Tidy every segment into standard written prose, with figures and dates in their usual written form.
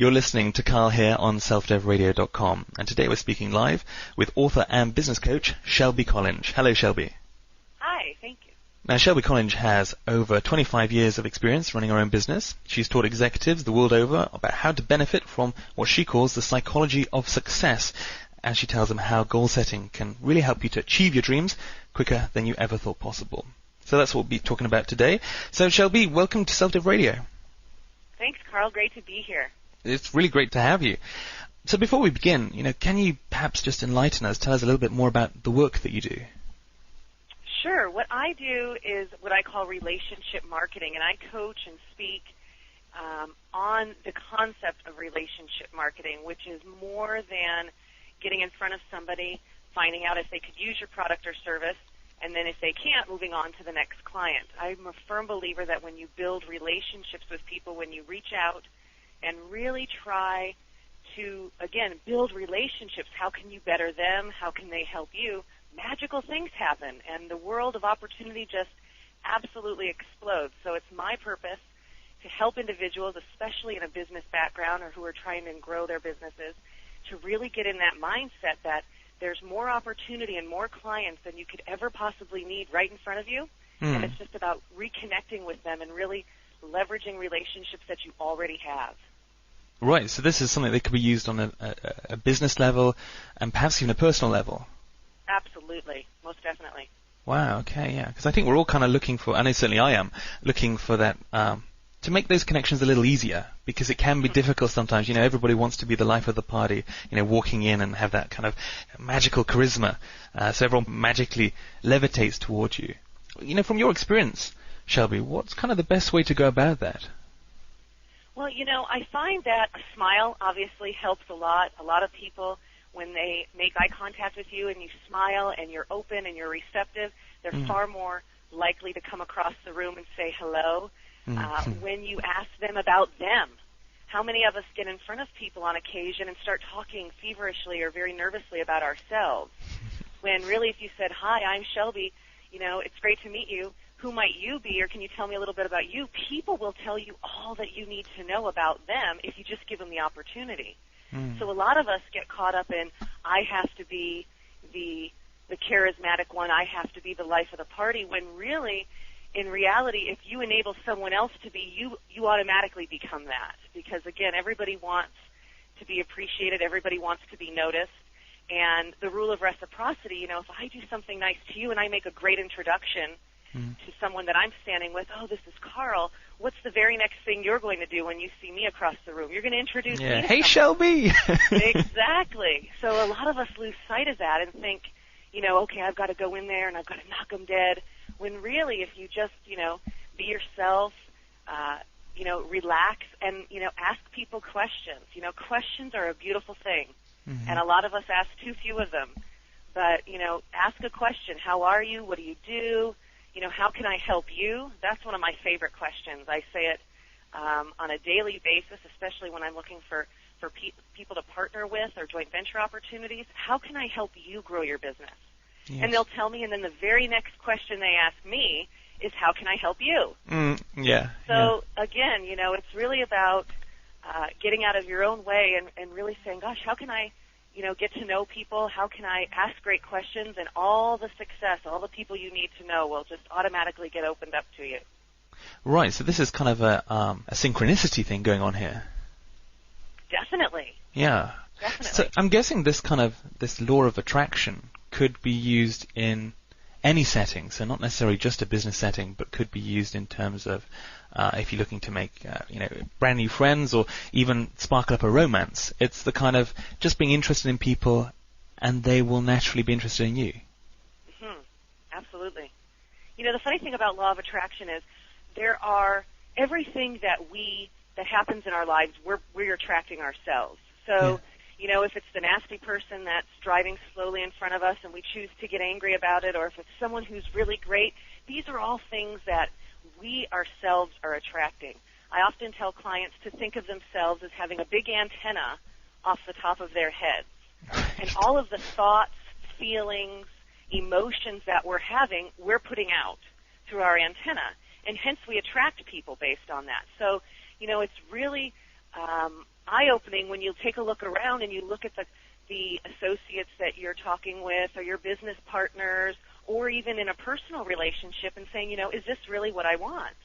You're listening to Carl here on selfdevradio.com, and today we're speaking live with author and business coach Shelby Collinge. Hello, Shelby. Hi, thank you. Now, Shelby Collinge has over 25 years of experience running her own business. She's taught executives the world over about how to benefit from what she calls the psychology of success, and she tells them how goal setting can really help you to achieve your dreams quicker than you ever thought possible. So that's what we'll be talking about today. So, Shelby, welcome to Self Dev Radio. Thanks, Carl. Great to be here. It's really great to have you. So before we begin, can you perhaps just enlighten us, tell us a little bit more about the work that you do? Sure. What I do is what I call relationship marketing, and I coach and speak on the concept of relationship marketing, which is more than getting in front of somebody, finding out if they could use your product or service, and then if they can't, moving on to the next client. I'm a firm believer that when you build relationships with people, when you reach out and really try to, again, build relationships, how can you better them? How can they help you? Magical things happen, and the world of opportunity just absolutely explodes. So it's my purpose to help individuals, especially in a business background or who are trying to grow their businesses, to really get in that mindset that there's more opportunity and more clients than you could ever possibly need right in front of you, and it's just about reconnecting with them and really leveraging relationships that you already have. Right, so this is something that could be used on a business level and perhaps even a personal level. Absolutely, most definitely. Wow, okay, yeah, because I think we're all kind of looking for, and certainly I am, looking for that, to make those connections a little easier, because it can be difficult sometimes. Everybody wants to be the life of the party, walking in and have that kind of magical charisma, so everyone magically levitates towards you. From your experience, Shelby, what's kind of the best way to go about that? Well, I find that a smile obviously helps a lot. A lot of people, when they make eye contact with you and you smile and you're open and you're receptive, they're far more likely to come across the room and say hello. When you ask them about them, how many of us get in front of people on occasion and start talking feverishly or very nervously about ourselves? When really if you said, hi, I'm Shelby, it's great to meet you. Who might you be, or can you tell me a little bit about you? People will tell you all that you need to know about them if you just give them the opportunity. So a lot of us get caught up in, I have to be the charismatic one, I have to be the life of the party, when really, in reality, if you enable someone else to be, you automatically become that. Because, again, everybody wants to be appreciated, everybody wants to be noticed, and the rule of reciprocity, if I do something nice to you and I make a great introduction to someone that I'm standing with, oh, this is Carl, what's the very next thing you're going to do when you see me across the room? You're going to introduce me to Hey, someone. Shelby! Exactly. So a lot of us lose sight of that and think, okay, I've got to go in there and I've got to knock them dead, when really if you just, be yourself, relax and, ask people questions. Questions are a beautiful thing, and a lot of us ask too few of them. But, ask a question. How are you? What do you do? How can I help you? That's one of my favorite questions. I say it on a daily basis, especially when I'm looking for people to partner with or joint venture opportunities. How can I help you grow your business? Yes. And they'll tell me, and then the very next question they ask me is, how can I help you? So, again, it's really about getting out of your own way and really saying, gosh, how can I get to know people? How can I ask great questions? And all the success, all the people you need to know will just automatically get opened up to you. Right, so this is kind of a synchronicity thing going on here. Definitely. Yeah. Definitely. So I'm guessing this law of attraction could be used in any setting, so not necessarily just a business setting, but could be used in terms of if you're looking to make brand new friends or even sparkle up a romance. It's the kind of just being interested in people, and they will naturally be interested in you. Absolutely. The funny thing about law of attraction is there are everything that happens in our lives, we're attracting ourselves. So. Yeah. If it's the nasty person that's driving slowly in front of us and we choose to get angry about it, or if it's someone who's really great, these are all things that we ourselves are attracting. I often tell clients to think of themselves as having a big antenna off the top of their heads. And all of the thoughts, feelings, emotions that we're having, we're putting out through our antenna. And hence we attract people based on that. So, it's really eye-opening when you take a look around and you look at the associates that you're talking with or your business partners or even in a personal relationship and saying, is this really what I want?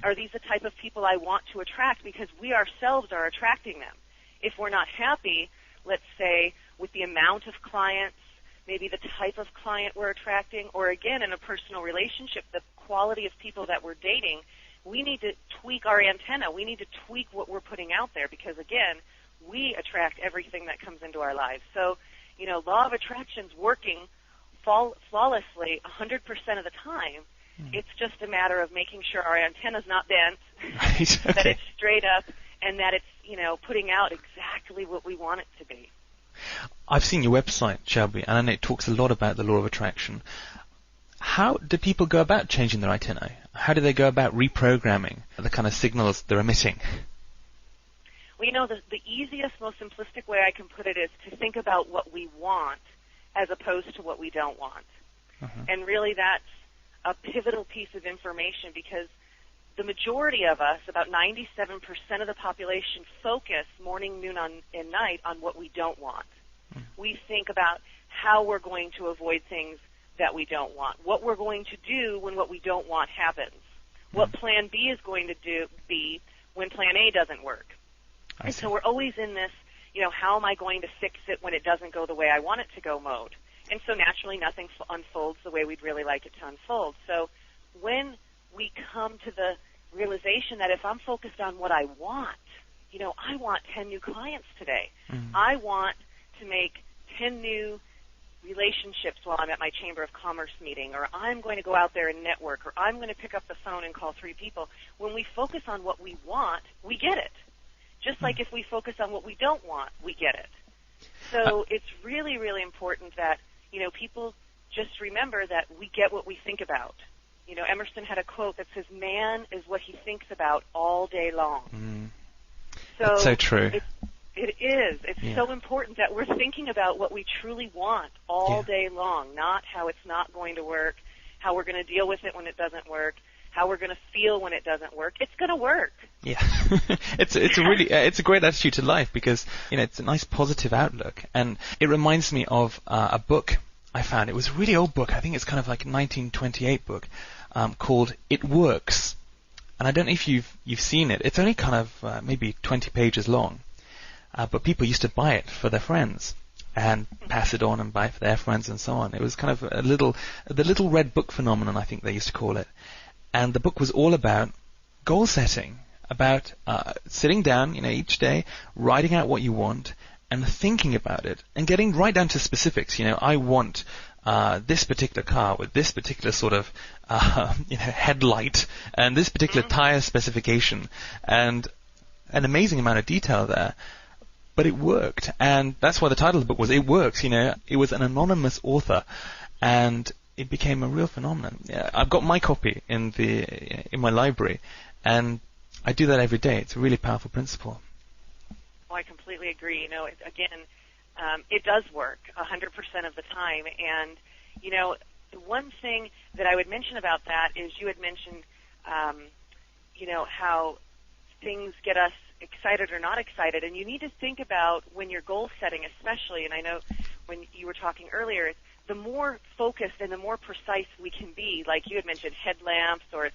Are these the type of people I want to attract? Because we ourselves are attracting them. If we're not happy, let's say, with the amount of clients, maybe the type of client we're attracting, or again, in a personal relationship, the quality of people that we're dating, we need to tweak our antenna. We need to tweak what we're putting out there because, again, we attract everything that comes into our lives. So, law of attraction's working flawlessly 100% of the time. It's just a matter of making sure our antenna's not bent, right, okay. that it's straight up, and that it's, putting out exactly what we want it to be. I've seen your website, Shelby, and it talks a lot about the law of attraction. How do people go about changing their antennae? How do they go about reprogramming the kind of signals they're emitting? Well, the easiest, most simplistic way I can put it is to think about what we want as opposed to what we don't want. And really that's a pivotal piece of information because the majority of us, about 97% of the population, focus morning, noon, and night on what we don't want. We think about how we're going to avoid things that we don't want, what we're going to do when what we don't want happens, what plan B is going to be when plan A doesn't work. And so we're always in this, how am I going to fix it when it doesn't go the way I want it to go mode? And so naturally nothing unfolds the way we'd really like it to unfold. So when we come to the realization that if I'm focused on what I want, I want 10 new clients today. I want to make 10 new relationships while I'm at my Chamber of Commerce meeting, or I'm going to go out there and network, or I'm going to pick up the phone and call 3 people. When we focus on what we want, we get it. Just like if we focus on what we don't want, we get it. So it's really, really important that, people just remember that we get what we think about. Emerson had a quote that says, man is what he thinks about all day long. So that's so true. It is. It's so important that we're thinking about what we truly want all day long, not how it's not going to work, how we're going to deal with it when it doesn't work, how we're going to feel when it doesn't work. It's going to work. Yeah, it's a great attitude to life because it's a nice positive outlook, and it reminds me of a book I found. It was a really old book. I think it's kind of like a 1928 book called "It Works," and I don't know if you've seen it. It's only kind of maybe 20 pages long, but people used to buy it for their friends and pass it on and buy it for their friends and so on. It was kind of the little red book phenomenon, I think they used to call it. And the book was all about goal setting, about sitting down, each day, writing out what you want and thinking about it and getting right down to specifics. I want this particular car with this particular sort of headlight and this particular tire specification and an amazing amount of detail there. But it worked, and that's why the title of the book was "It Works." It was an anonymous author, and it became a real phenomenon. I've got my copy in my library, and I do that every day. It's a really powerful principle. Well, I completely agree. It does work 100% of the time. And, the one thing that I would mention about that is you had mentioned, how things get us excited or not excited. And you need to think about when you're goal setting especially, and I know when you were talking earlier, the more focused and the more precise we can be, like you had mentioned headlamps, or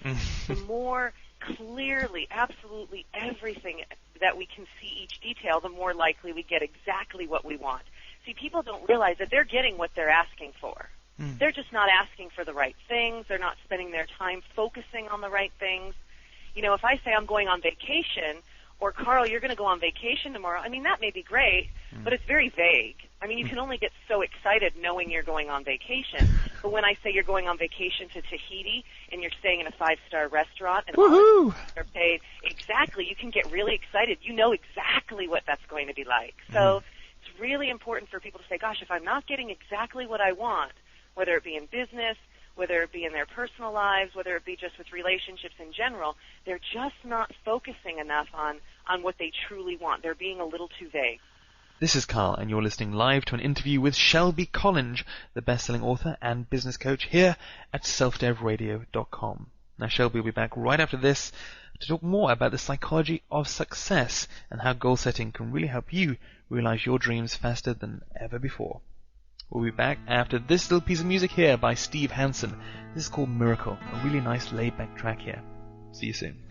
the more clearly, absolutely everything that we can see each detail, the more likely we get exactly what we want. See, people don't realize that they're getting what they're asking for. They're just not asking for the right things. They're not spending their time focusing on the right things. If I say I'm going on vacation, or Carl, you're going to go on vacation tomorrow, that may be great, but it's very vague. You can only get so excited knowing you're going on vacation. But when I say you're going on vacation to Tahiti and you're staying in a 5-star restaurant and all are paid, exactly, you can get really excited. You know exactly what that's going to be like. So it's really important for people to say, gosh, if I'm not getting exactly what I want, whether it be in business, whether it be in their personal lives, whether it be just with relationships in general, they're just not focusing enough on what they truly want. They're being a little too vague. This is Carl, and you're listening live to an interview with Shelby Collinge, the best-selling author and business coach here at selfdevradio.com. Now, Shelby will be back right after this to talk more about the psychology of success and how goal setting can really help you realize your dreams faster than ever before. We'll be back after this little piece of music here by Steve Hansen. This is called Miracle, a really nice laid-back track here. See you soon.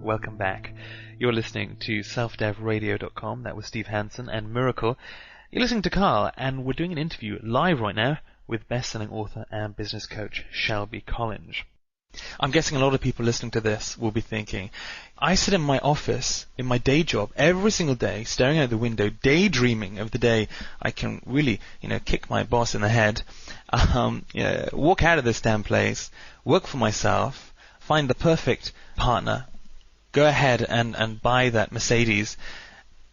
welcome back. You're listening to selfdevradio.com. That was Steve Hansen and Miracle. You're listening to Carl, and we're doing an interview live right now with best-selling author and business coach Shelby Collinge. I'm guessing a lot of people listening to this will be thinking, I sit in my office, in my day job, every single day, staring out the window, daydreaming of the day I can really, kick my boss in the head, walk out of this damn place, work for myself, find the perfect partner, go ahead and buy that Mercedes.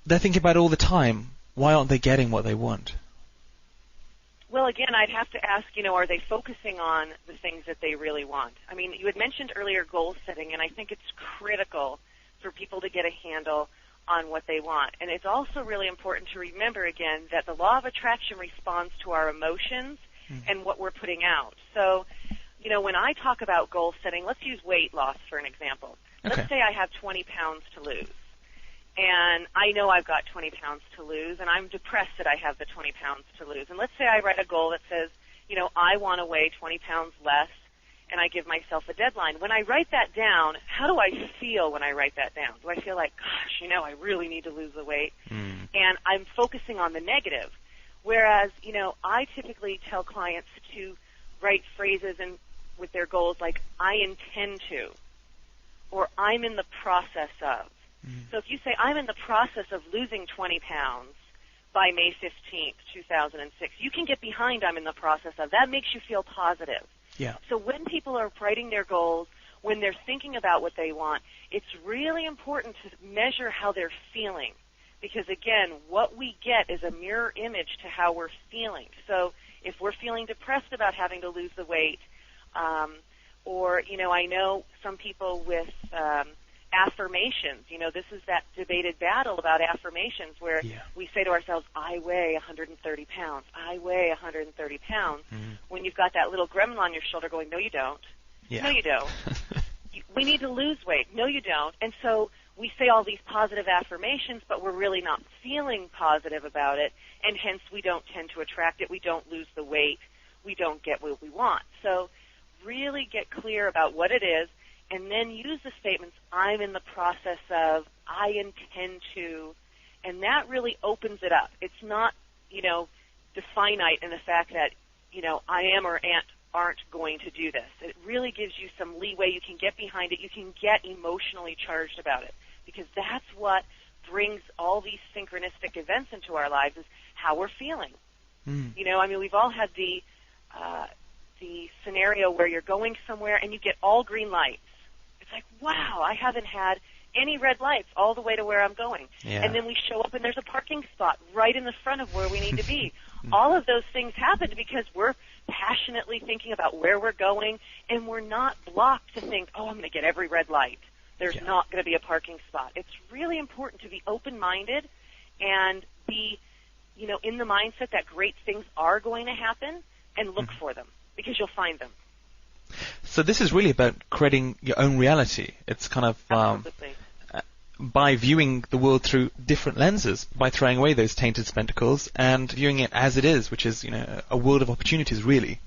They're thinking about it all the time. Why aren't they getting what they want? Well, again, I'd have to ask, are they focusing on the things that they really want? I mean, you had mentioned earlier goal setting, and I think it's critical for people to get a handle on what they want. And it's also really important to remember, again, that the law of attraction responds to our emotions and what we're putting out. So, when I talk about goal setting, let's use weight loss for an example. Okay. Let's say I have 20 pounds to lose. And I know I've got 20 pounds to lose, and I'm depressed that I have the 20 pounds to lose. And let's say I write a goal that says, I want to weigh 20 pounds less, and I give myself a deadline. When I write that down, how do I feel when I write that down? Do I feel like, gosh, I really need to lose the weight? And I'm focusing on the negative. Whereas, I typically tell clients to write phrases with their goals like, I intend to, or I'm in the process of. So if you say, I'm in the process of losing 20 pounds by May 15th, 2006, you can get behind I'm in the process of. That makes you feel positive. Yeah. So when people are writing their goals, when they're thinking about what they want, it's really important to measure how they're feeling. Because, again, what we get is a mirror image to how we're feeling. So if we're feeling depressed about having to lose the weight, or, I know some people with affirmations. This is that debated battle about affirmations where we say to ourselves, I weigh 130 pounds. I weigh 130 pounds. When you've got that little gremlin on your shoulder going, no, you don't. Yeah. No, you don't. We need to lose weight. No, you don't. And so we say all these positive affirmations, but we're really not feeling positive about it, and hence we don't tend to attract it. We don't lose the weight. We don't get what we want. So really get clear about what it is, and then use the statements, I'm in the process of, I intend to, and that really opens it up. It's not, definite in the fact that, I am or aren't going to do this. It really gives you some leeway. You can get behind it. You can get emotionally charged about it, because that's what brings all these synchronistic events into our lives is how we're feeling. We've all had the scenario where you're going somewhere and you get all green lights. It's like, wow, I haven't had any red lights all the way to where I'm going. Yeah. And then we show up and there's a parking spot right in the front of where we need to be. All of those things happen because we're passionately thinking about where we're going, and we're not blocked to think, I'm going to get every red light. There's not going to be a parking spot. It's really important to be open-minded and be, in the mindset that great things are going to happen, and look for them, because you'll find them. So this is really about creating your own reality. It's kind of by viewing the world through different lenses, by throwing away those tainted spectacles and viewing it as it is, which is, a world of opportunities, really.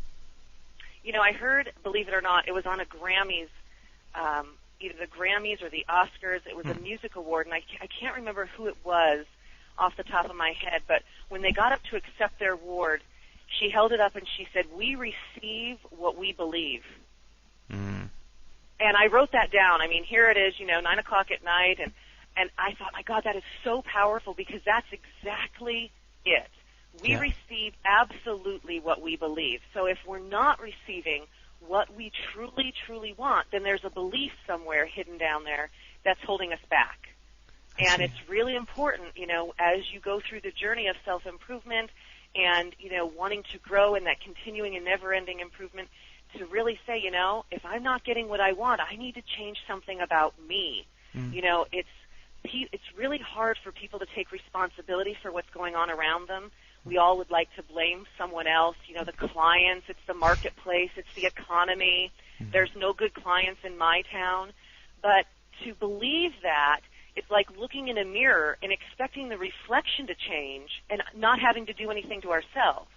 I heard, believe it or not, it was on a Grammys, either the Grammys or the Oscars. It was a music award, and I can't remember who it was off the top of my head, but when they got up to accept their award, she held it up and she said, we receive what we believe. And I wrote that down. Here it is, 9 o'clock at night, and I thought, my God, that is so powerful, because that's exactly it. We receive absolutely what we believe. So if we're not receiving what we truly, truly want, then there's a belief somewhere hidden down there that's holding us back. And it's really important, as you go through the journey of self-improvement and, wanting to grow in that continuing and never-ending improvement, to really say, if I'm not getting what I want, I need to change something about me. It's really hard for people to take responsibility for what's going on around them. We all would like to blame someone else, the clients, it's the marketplace, it's the economy. There's no good clients in my town. But to believe that, it's like looking in a mirror and expecting the reflection to change and not having to do anything to ourselves.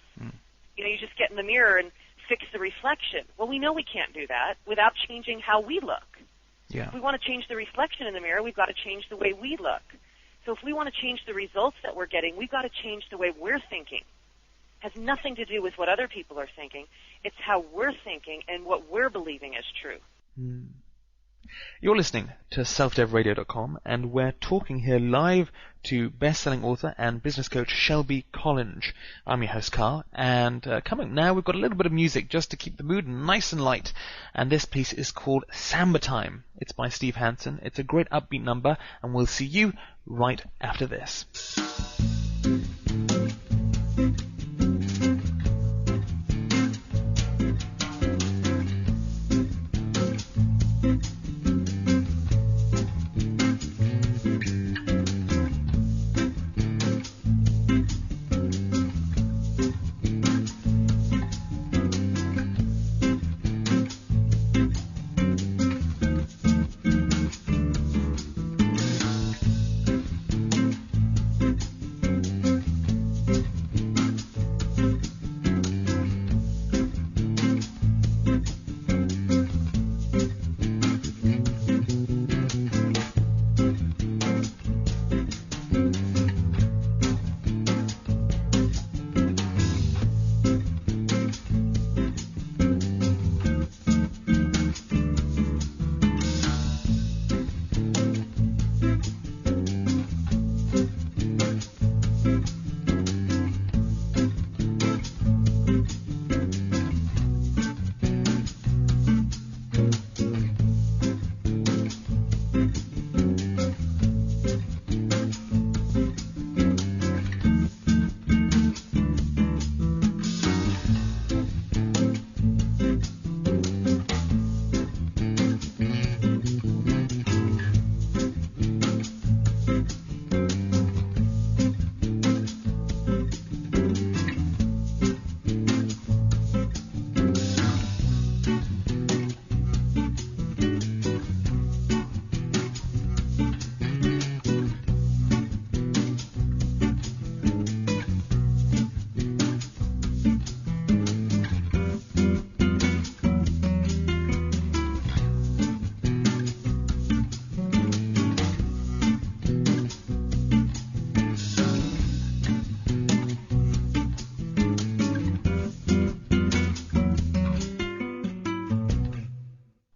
You just get in the mirror and fix the reflection. Well, we know we can't do that without changing how we look. Yeah. If we want to change the reflection in the mirror, we've got to change the way we look. So if we want to change the results that we're getting, we've got to change the way we're thinking. It has nothing to do with what other people are thinking. It's how we're thinking and what we're believing is true. You're listening to selfdevradio.com, and we're talking here live to best-selling author and business coach Shelby Collinge. I'm your host, Carl, and coming up now, we've got a little bit of music just to keep the mood nice and light, and this piece is called Samba Time. It's by Steve Hansen. It's a great upbeat number, and we'll see you right after this.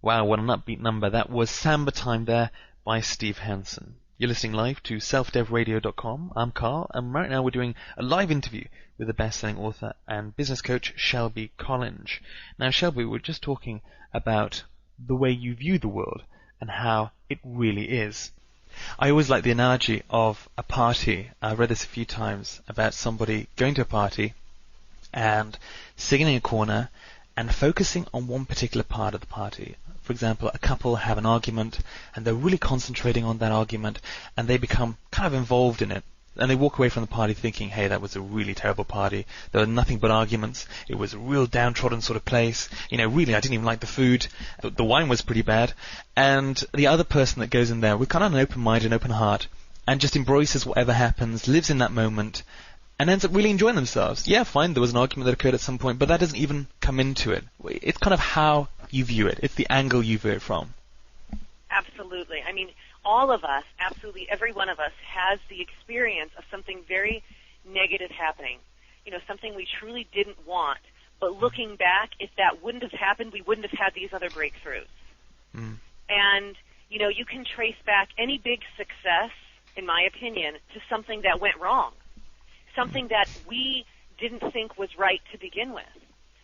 Wow, what an upbeat number. That was Samba Time there by Steve Hansen. You're listening live to selfdevradio.com. I'm Carl, and right now we're doing a live interview with the best-selling author and business coach Shelby Collinge. Now, Shelby, we're just talking about the way you view the world and how it really is. I always like the analogy of a party. I've read this a few times about somebody going to a party and sitting in a corner and focusing on one particular part of the party. For example, a couple have an argument and they're really concentrating on that argument and they become kind of involved in it. And they walk away from the party thinking, hey, that was a really terrible party. There were nothing but arguments. It was a real downtrodden sort of place. You know, really, I didn't even like the food. The wine was pretty bad. And the other person that goes in there with kind of an open mind and open heart and just embraces whatever happens, lives in that moment, and ends up really enjoying themselves. Yeah, fine, there was an argument that occurred at some point, but that doesn't even come into it. It's kind of how you view it. It's the angle you view it from. Absolutely. I mean, all of us, absolutely every one of us, has the experience of something very negative happening. You know, something we truly didn't want. But looking back, if that wouldn't have happened, we wouldn't have had these other breakthroughs. And, you know, you can trace back any big success, in my opinion, to something that went wrong. Something that we didn't think was right to begin with.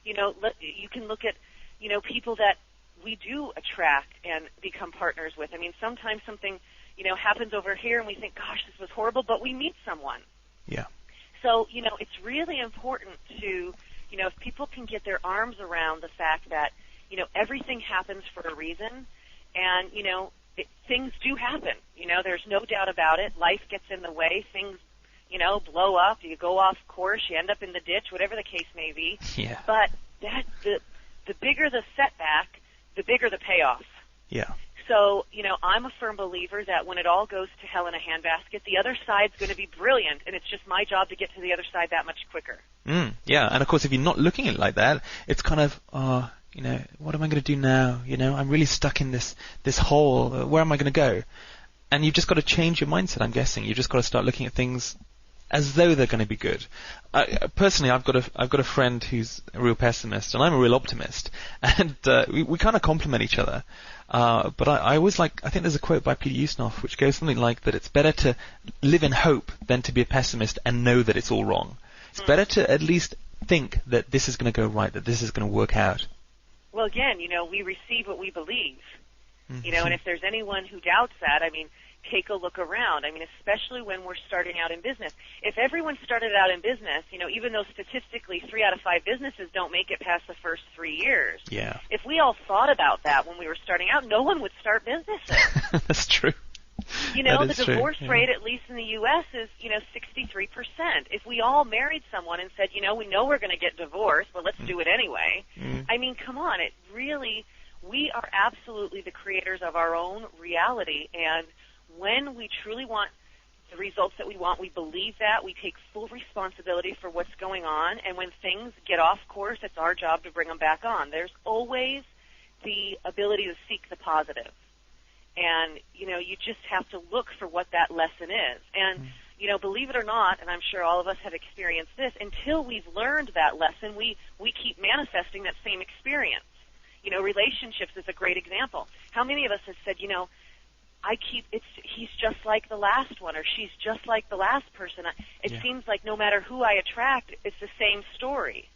You know, you can look at, you know, people that we do attract and become partners with. I mean, sometimes something, you know, happens over here and we think, gosh, this was horrible, but we meet someone. Yeah. So, you know, it's really important to, you know, if people can get their arms around the fact that, you know, everything happens for a reason and, you know, things do happen. You know, there's no doubt about it. Life gets in the way. Things, you know, blow up. You go off course. You end up in the ditch, whatever the case may be. Yeah. But the bigger the setback, the bigger the payoff. Yeah. So, you know, I'm a firm believer that when it all goes to hell in a handbasket, the other side's going to be brilliant, and it's just my job to get to the other side that much quicker. Yeah, and of course, if you're not looking at it like that, it's kind of, what am I going to do now? I'm really stuck in this hole. Where am I going to go? And you've just got to change your mindset, I'm guessing. You've just got to start looking at things as though they're going to be good. Personally, I've got a friend who's a real pessimist, and I'm a real optimist, and we kind of complement each other. But I always I think there's a quote by Peter Ustinov which goes something like that: it's better to live in hope than to be a pessimist and know that it's all wrong. It's better to at least think that this is going to go right, that this is going to work out. Well, again, we receive what we believe. And if there's anyone who doubts that, take a look around. Especially when we're starting out in business. If everyone started out in business, even though statistically 3 out of 5 businesses don't make it past the first 3 years. Yeah. If we all thought about that when we were starting out, no one would start businesses. That's true. The divorce rate, at least in the U.S., is, 63%. If we all married someone and said, we know we're going to get divorced, but let's do it anyway. Come on, we are absolutely the creators of our own reality, and when we truly want the results that we want, we believe that, we take full responsibility for what's going on, and when things get off course, it's our job to bring them back on. There's always the ability to seek the positive. And, you just have to look for what that lesson is. And, believe it or not, and I'm sure all of us have experienced this, until we've learned that lesson, we keep manifesting that same experience. Relationships is a great example. How many of us have said, he's just like the last one, or she's just like the last person. It seems like no matter who I attract, it's the same story.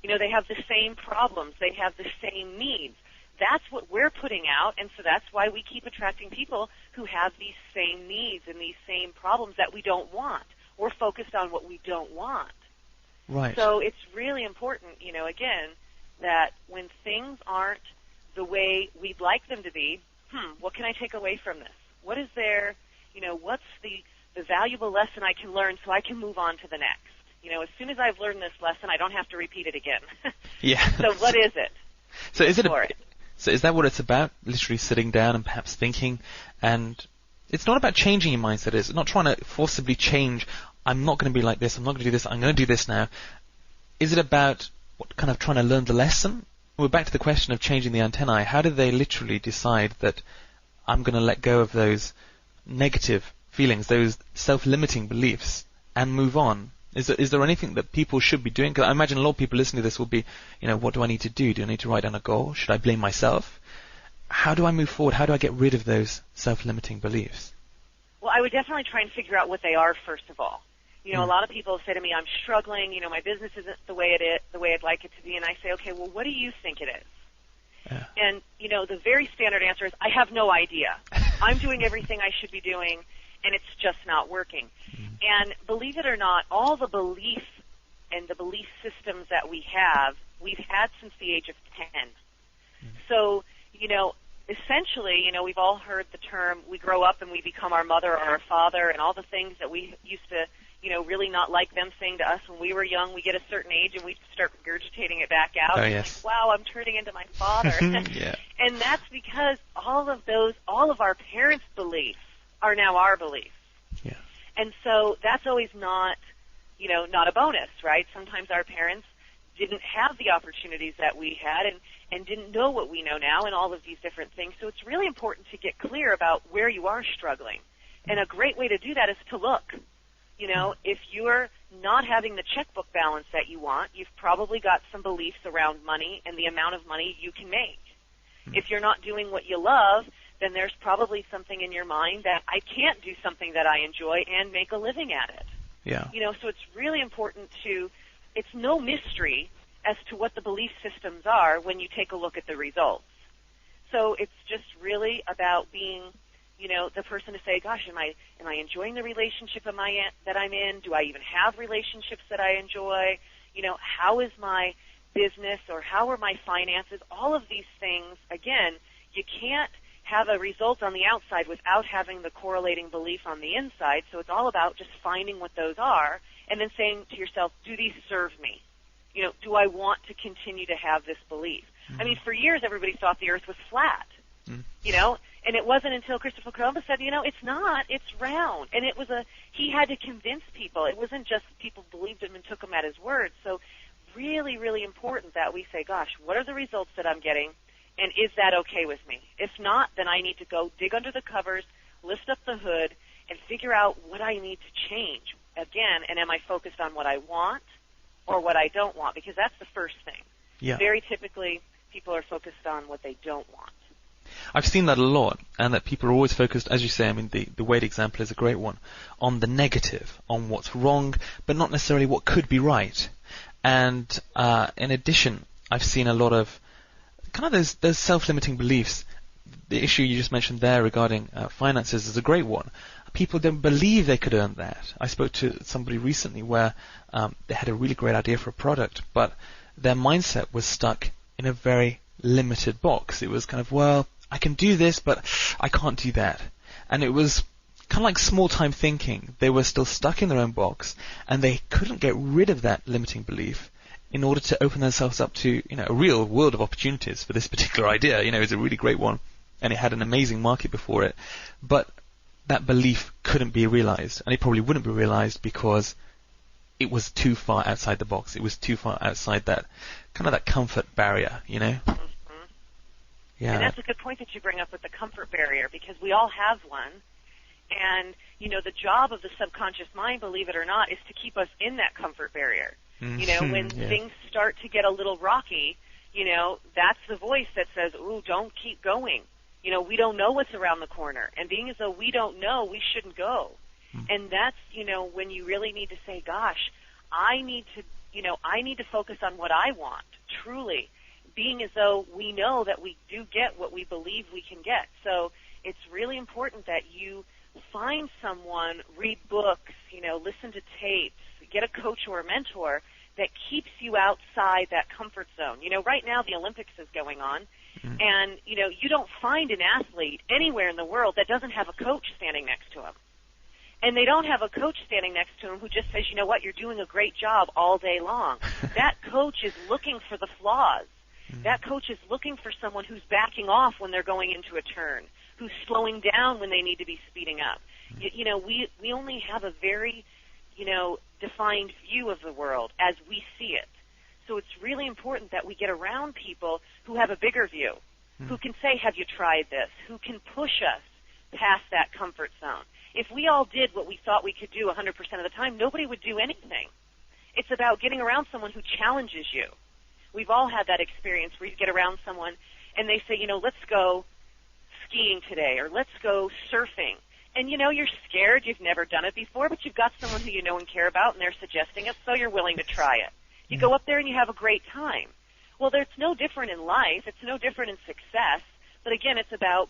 They have the same problems. They have the same needs. That's what we're putting out, and so that's why we keep attracting people who have these same needs and these same problems that we don't want. We're focused on what we don't want. Right. So it's really important, again, that when things aren't the way we'd like them to be, what can I take away from this? What is there, what's the valuable lesson I can learn so I can move on to the next? As soon as I've learned this lesson, I don't have to repeat it again. Yeah. So what is it? So is that what it's about? Literally sitting down and perhaps thinking, and it's not about changing your mindset. It's not trying to forcibly change. I'm not going to be like this. I'm not going to do this. I'm going to do this now. Is it about kind of trying to learn the lesson? We're back to the question of changing the antennae. How do they literally decide that I'm going to let go of those negative feelings, those self-limiting beliefs, and move on? Is there anything that people should be doing? Because I imagine a lot of people listening to this will be, what do I need to do? Do I need to write down a goal? Should I blame myself? How do I move forward? How do I get rid of those self-limiting beliefs? Well, I would definitely try and figure out what they are, first of all. A lot of people say to me, I'm struggling, my business isn't the way I'd like it to be, and I say, okay, well, what do you think it is? Yeah. And, the very standard answer is, I have no idea. I'm doing everything I should be doing, and it's just not working. And believe it or not, all the beliefs and the belief systems that we've had since the age of 10. So, essentially, we've all heard the term, we grow up and we become our mother or our father, and all the things that we used to, really not like them saying to us when we were young. We get a certain age and we start regurgitating it back out. Oh, yes. Like, wow, I'm turning into my father. Yeah. And that's because all of our parents' beliefs are now our beliefs. Yeah. And so that's always not a bonus, right? Sometimes our parents didn't have the opportunities that we had and didn't know what we know now and all of these different things. So it's really important to get clear about where you are struggling. And a great way to do that is to look. If you're not having the checkbook balance that you want, you've probably got some beliefs around money and the amount of money you can make. If you're not doing what you love, then there's probably something in your mind that I can't do something that I enjoy and make a living at it. Yeah. So it's really important it's no mystery as to what the belief systems are when you take a look at the results. So it's just really about being, the person to say, gosh, am I enjoying the relationship that I'm in? Do I even have relationships that I enjoy? How is my business or how are my finances? All of these things, again, you can't have a result on the outside without having the correlating belief on the inside. So it's all about just finding what those are and then saying to yourself, do these serve me? Do I want to continue to have this belief? Mm-hmm. For years everybody thought the earth was flat, and it wasn't until Christopher Columbus said, it's not, it's round. And he had to convince people. It wasn't just people believed him and took him at his word. So really, really important that we say, gosh, what are the results that I'm getting, and is that okay with me? If not, then I need to go dig under the covers, lift up the hood, and figure out what I need to change. Again, and am I focused on what I want or what I don't want? Because that's the first thing. Yeah. Very typically, people are focused on what they don't want. I've seen that a lot, and that people are always focused, as you say, I mean, the weight example is a great one, on the negative, on what's wrong, but not necessarily what could be right. And in addition, I've seen a lot of kind of those self-limiting beliefs. The issue you just mentioned there regarding finances is a great one. People don't believe they could earn that. I spoke to somebody recently where they had a really great idea for a product, but their mindset was stuck in a very limited box. It was kind of, well, I can do this, but I can't do that. And it was kind of like small-time thinking. They were still stuck in their own box, and they couldn't get rid of that limiting belief in order to open themselves up to, a real world of opportunities for this particular idea. It's a really great one, and it had an amazing market before it. But that belief couldn't be realized, and it probably wouldn't be realized because it was too far outside the box. It was too far outside that kind of that comfort barrier, Mm-hmm. Yeah. And that's a good point that you bring up with the comfort barrier, because we all have one. And, the job of the subconscious mind, believe it or not, is to keep us in that comfort barrier. Mm-hmm. When things start to get a little rocky, that's the voice that says, ooh, don't keep going. We don't know what's around the corner. And being as though we don't know, we shouldn't go. Mm-hmm. And that's, when you really need to say, gosh, I need to focus on what I want, truly. Being as though we know that we do get what we believe we can get. So it's really important that you find someone, read books, listen to tapes, get a coach or a mentor that keeps you outside that comfort zone. Right now the Olympics is going on, mm-hmm. and, you don't find an athlete anywhere in the world that doesn't have a coach standing next to him. And they don't have a coach standing next to him who just says, you know what, you're doing a great job all day long. That coach is looking for the flaws. That coach is looking for someone who's backing off when they're going into a turn, who's slowing down when they need to be speeding up. We only have a very, defined view of the world as we see it. So it's really important that we get around people who have a bigger view, who can say, have you tried this, who can push us past that comfort zone. If we all did what we thought we could do 100% of the time, nobody would do anything. It's about getting around someone who challenges you. We've all had that experience where you get around someone and they say, let's go skiing today, or let's go surfing. And, you're scared, you've never done it before, but you've got someone who you know and care about, and they're suggesting it, so you're willing to try it. You go up there and you have a great time. Well, it's no different in life. It's no different in success. But, again, it's about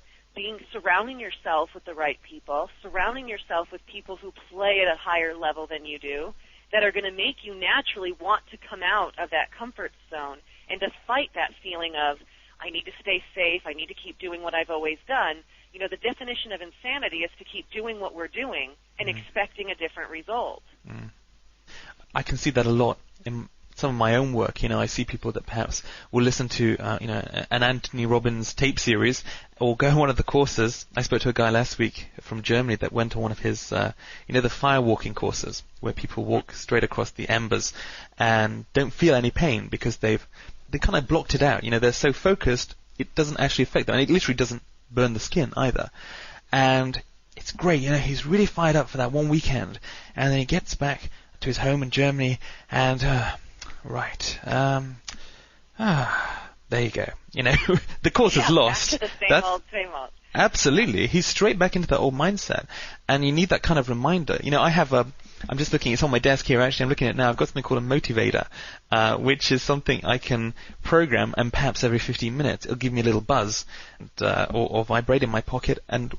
surrounding yourself with the right people, surrounding yourself with people who play at a higher level than you do, that are going to make you naturally want to come out of that comfort zone and to fight that feeling of, I need to stay safe, I need to keep doing what I've always done. The definition of insanity is to keep doing what we're doing and expecting a different result. I can see that a lot in some of my own work. I see people that perhaps will listen to, an Anthony Robbins tape series or go on one of the courses. I spoke to a guy last week from Germany that went on one of his, the fire walking courses where people walk straight across the embers and don't feel any pain because they kind of blocked it out. They're so focused, it doesn't actually affect them, and it literally doesn't burn the skin either. And it's great, he's really fired up for that one weekend, and then he gets back to his home in Germany and, there you go. The course is lost. Back to the same old. Absolutely. He's straight back into that old mindset. And you need that kind of reminder. I have I'm just looking, it's on my desk here actually, I'm looking at it now. I've got something called a motivator, which is something I can program, and perhaps every 15 minutes it'll give me a little buzz or vibrate in my pocket and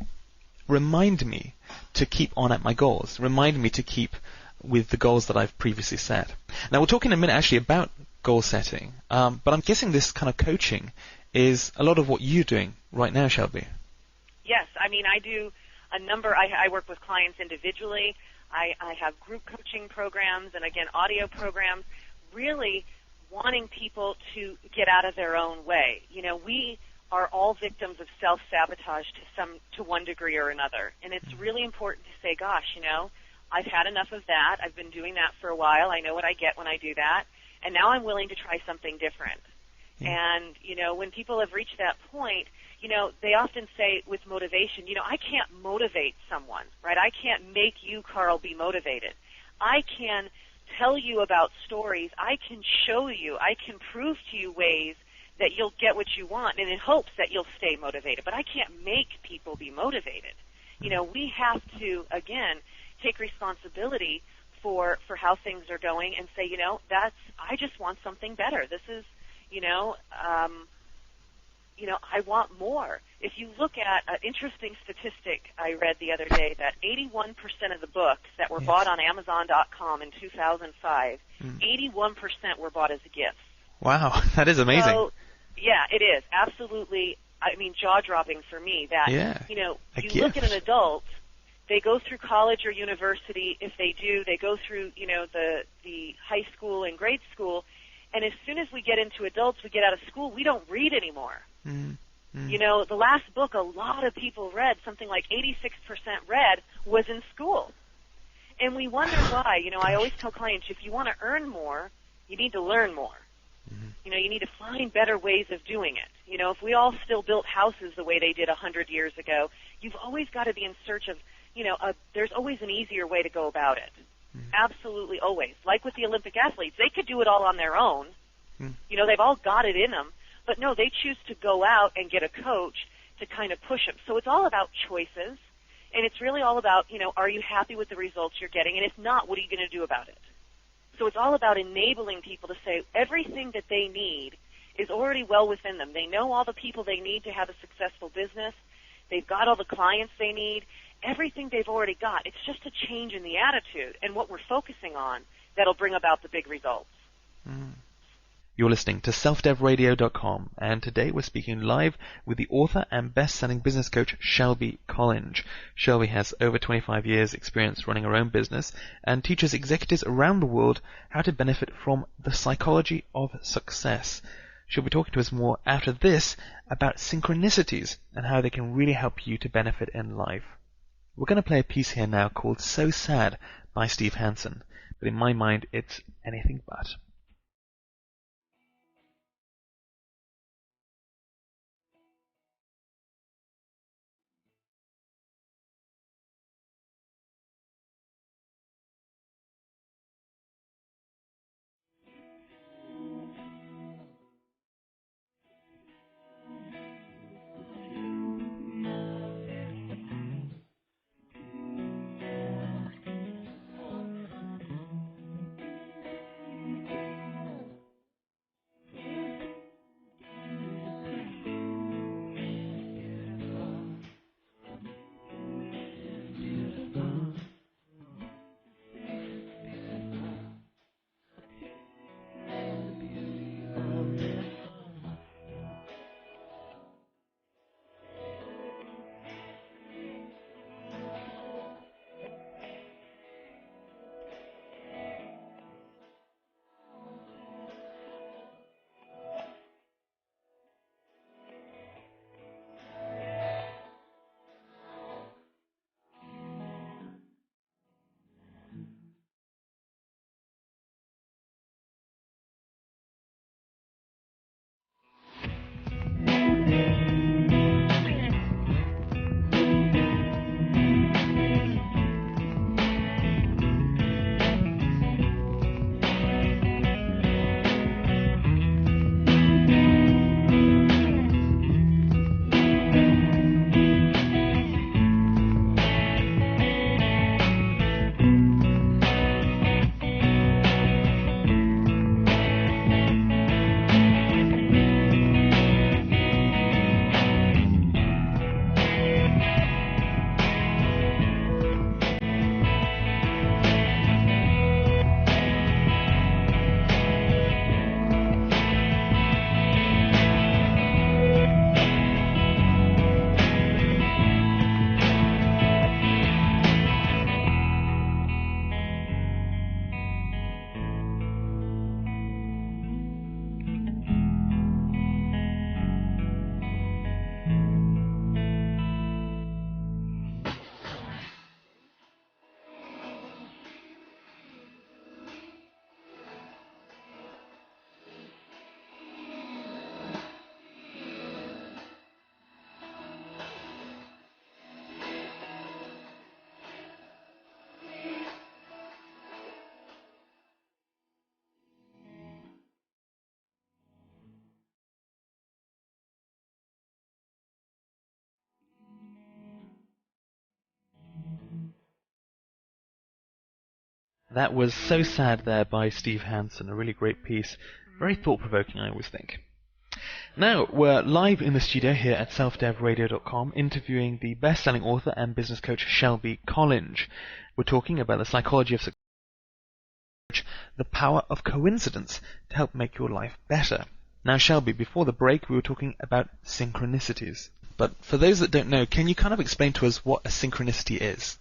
remind me to keep on at my goals, remind me to keep with the goals that I've previously set. Now we'll talk in a minute actually about goal setting, but I'm guessing this kind of coaching is a lot of what you're doing right now, Shelby. Yes, I do a number. I work with clients individually. I have group coaching programs and, again, audio programs, really wanting people to get out of their own way. We are all victims of self-sabotage to one degree or another, and it's really important to say, gosh, I've had enough of that. I've been doing that for a while. I know what I get when I do that. and now I'm willing to try something different. Yeah. And, when people have reached that point, they often say with motivation, I can't motivate someone, right? I can't make you, Carl, be motivated. I can tell you about stories. I can show you. I can prove to you ways that you'll get what you want, and in hopes that you'll stay motivated. But I can't make people be motivated. We have to, again, take responsibility for how things are going and say, I just want something better. This is, I want more. If you look at an interesting statistic I read the other day, that 81% of the books that were bought on Amazon.com in 2005, 81% were bought as gifts. Wow, that is amazing. So, yeah, it is. Absolutely, jaw-dropping for me that, you look at an adult, they go through college or university. If they do, they go through, the high school and grade school, and as soon as we get into adults, we get out of school, we don't read anymore. The last book a lot of people read, something like 86% read, was in school. And we wonder why. I always tell clients, if you want to earn more, you need to learn more. You need to find better ways of doing it. If we all still built houses the way they did 100 years ago, you've always got to be in search of, there's always an easier way to go about it. Absolutely always. Like with the Olympic athletes, they could do it all on their own. They've all got it in them. But no, they choose to go out and get a coach to kind of push them. So it's all about choices, and it's really all about, are you happy with the results you're getting? And if not, what are you going to do about it? So it's all about enabling people to say everything that they need is already well within them. They know all the people they need to have a successful business. They've got all the clients they need. Everything they've already got. It's just a change in the attitude and what we're focusing on that'll bring about the big results. You're listening to selfdevradio.com, and today we're speaking live with the author and best-selling business coach Shelby Collinge. Shelby has over 25 years experience running her own business and teaches executives around the world how to benefit from the psychology of success. She'll be talking to us more after this about synchronicities and how they can really help you to benefit in life. We're going to play a piece here now called So Sad by Steve Hansen, but in my mind it's anything but. That was So Sad there by Steve Hansen, a really great piece. Very thought-provoking, I always think. Now, we're live in the studio here at selfdevradio.com interviewing the best-selling author and business coach Shelby Collinge. We're talking about the psychology of success, the power of coincidence to help make your life better. Now, Shelby, before the break, we were talking about synchronicities. But for those that don't know, can you kind of explain to us what a synchronicity is?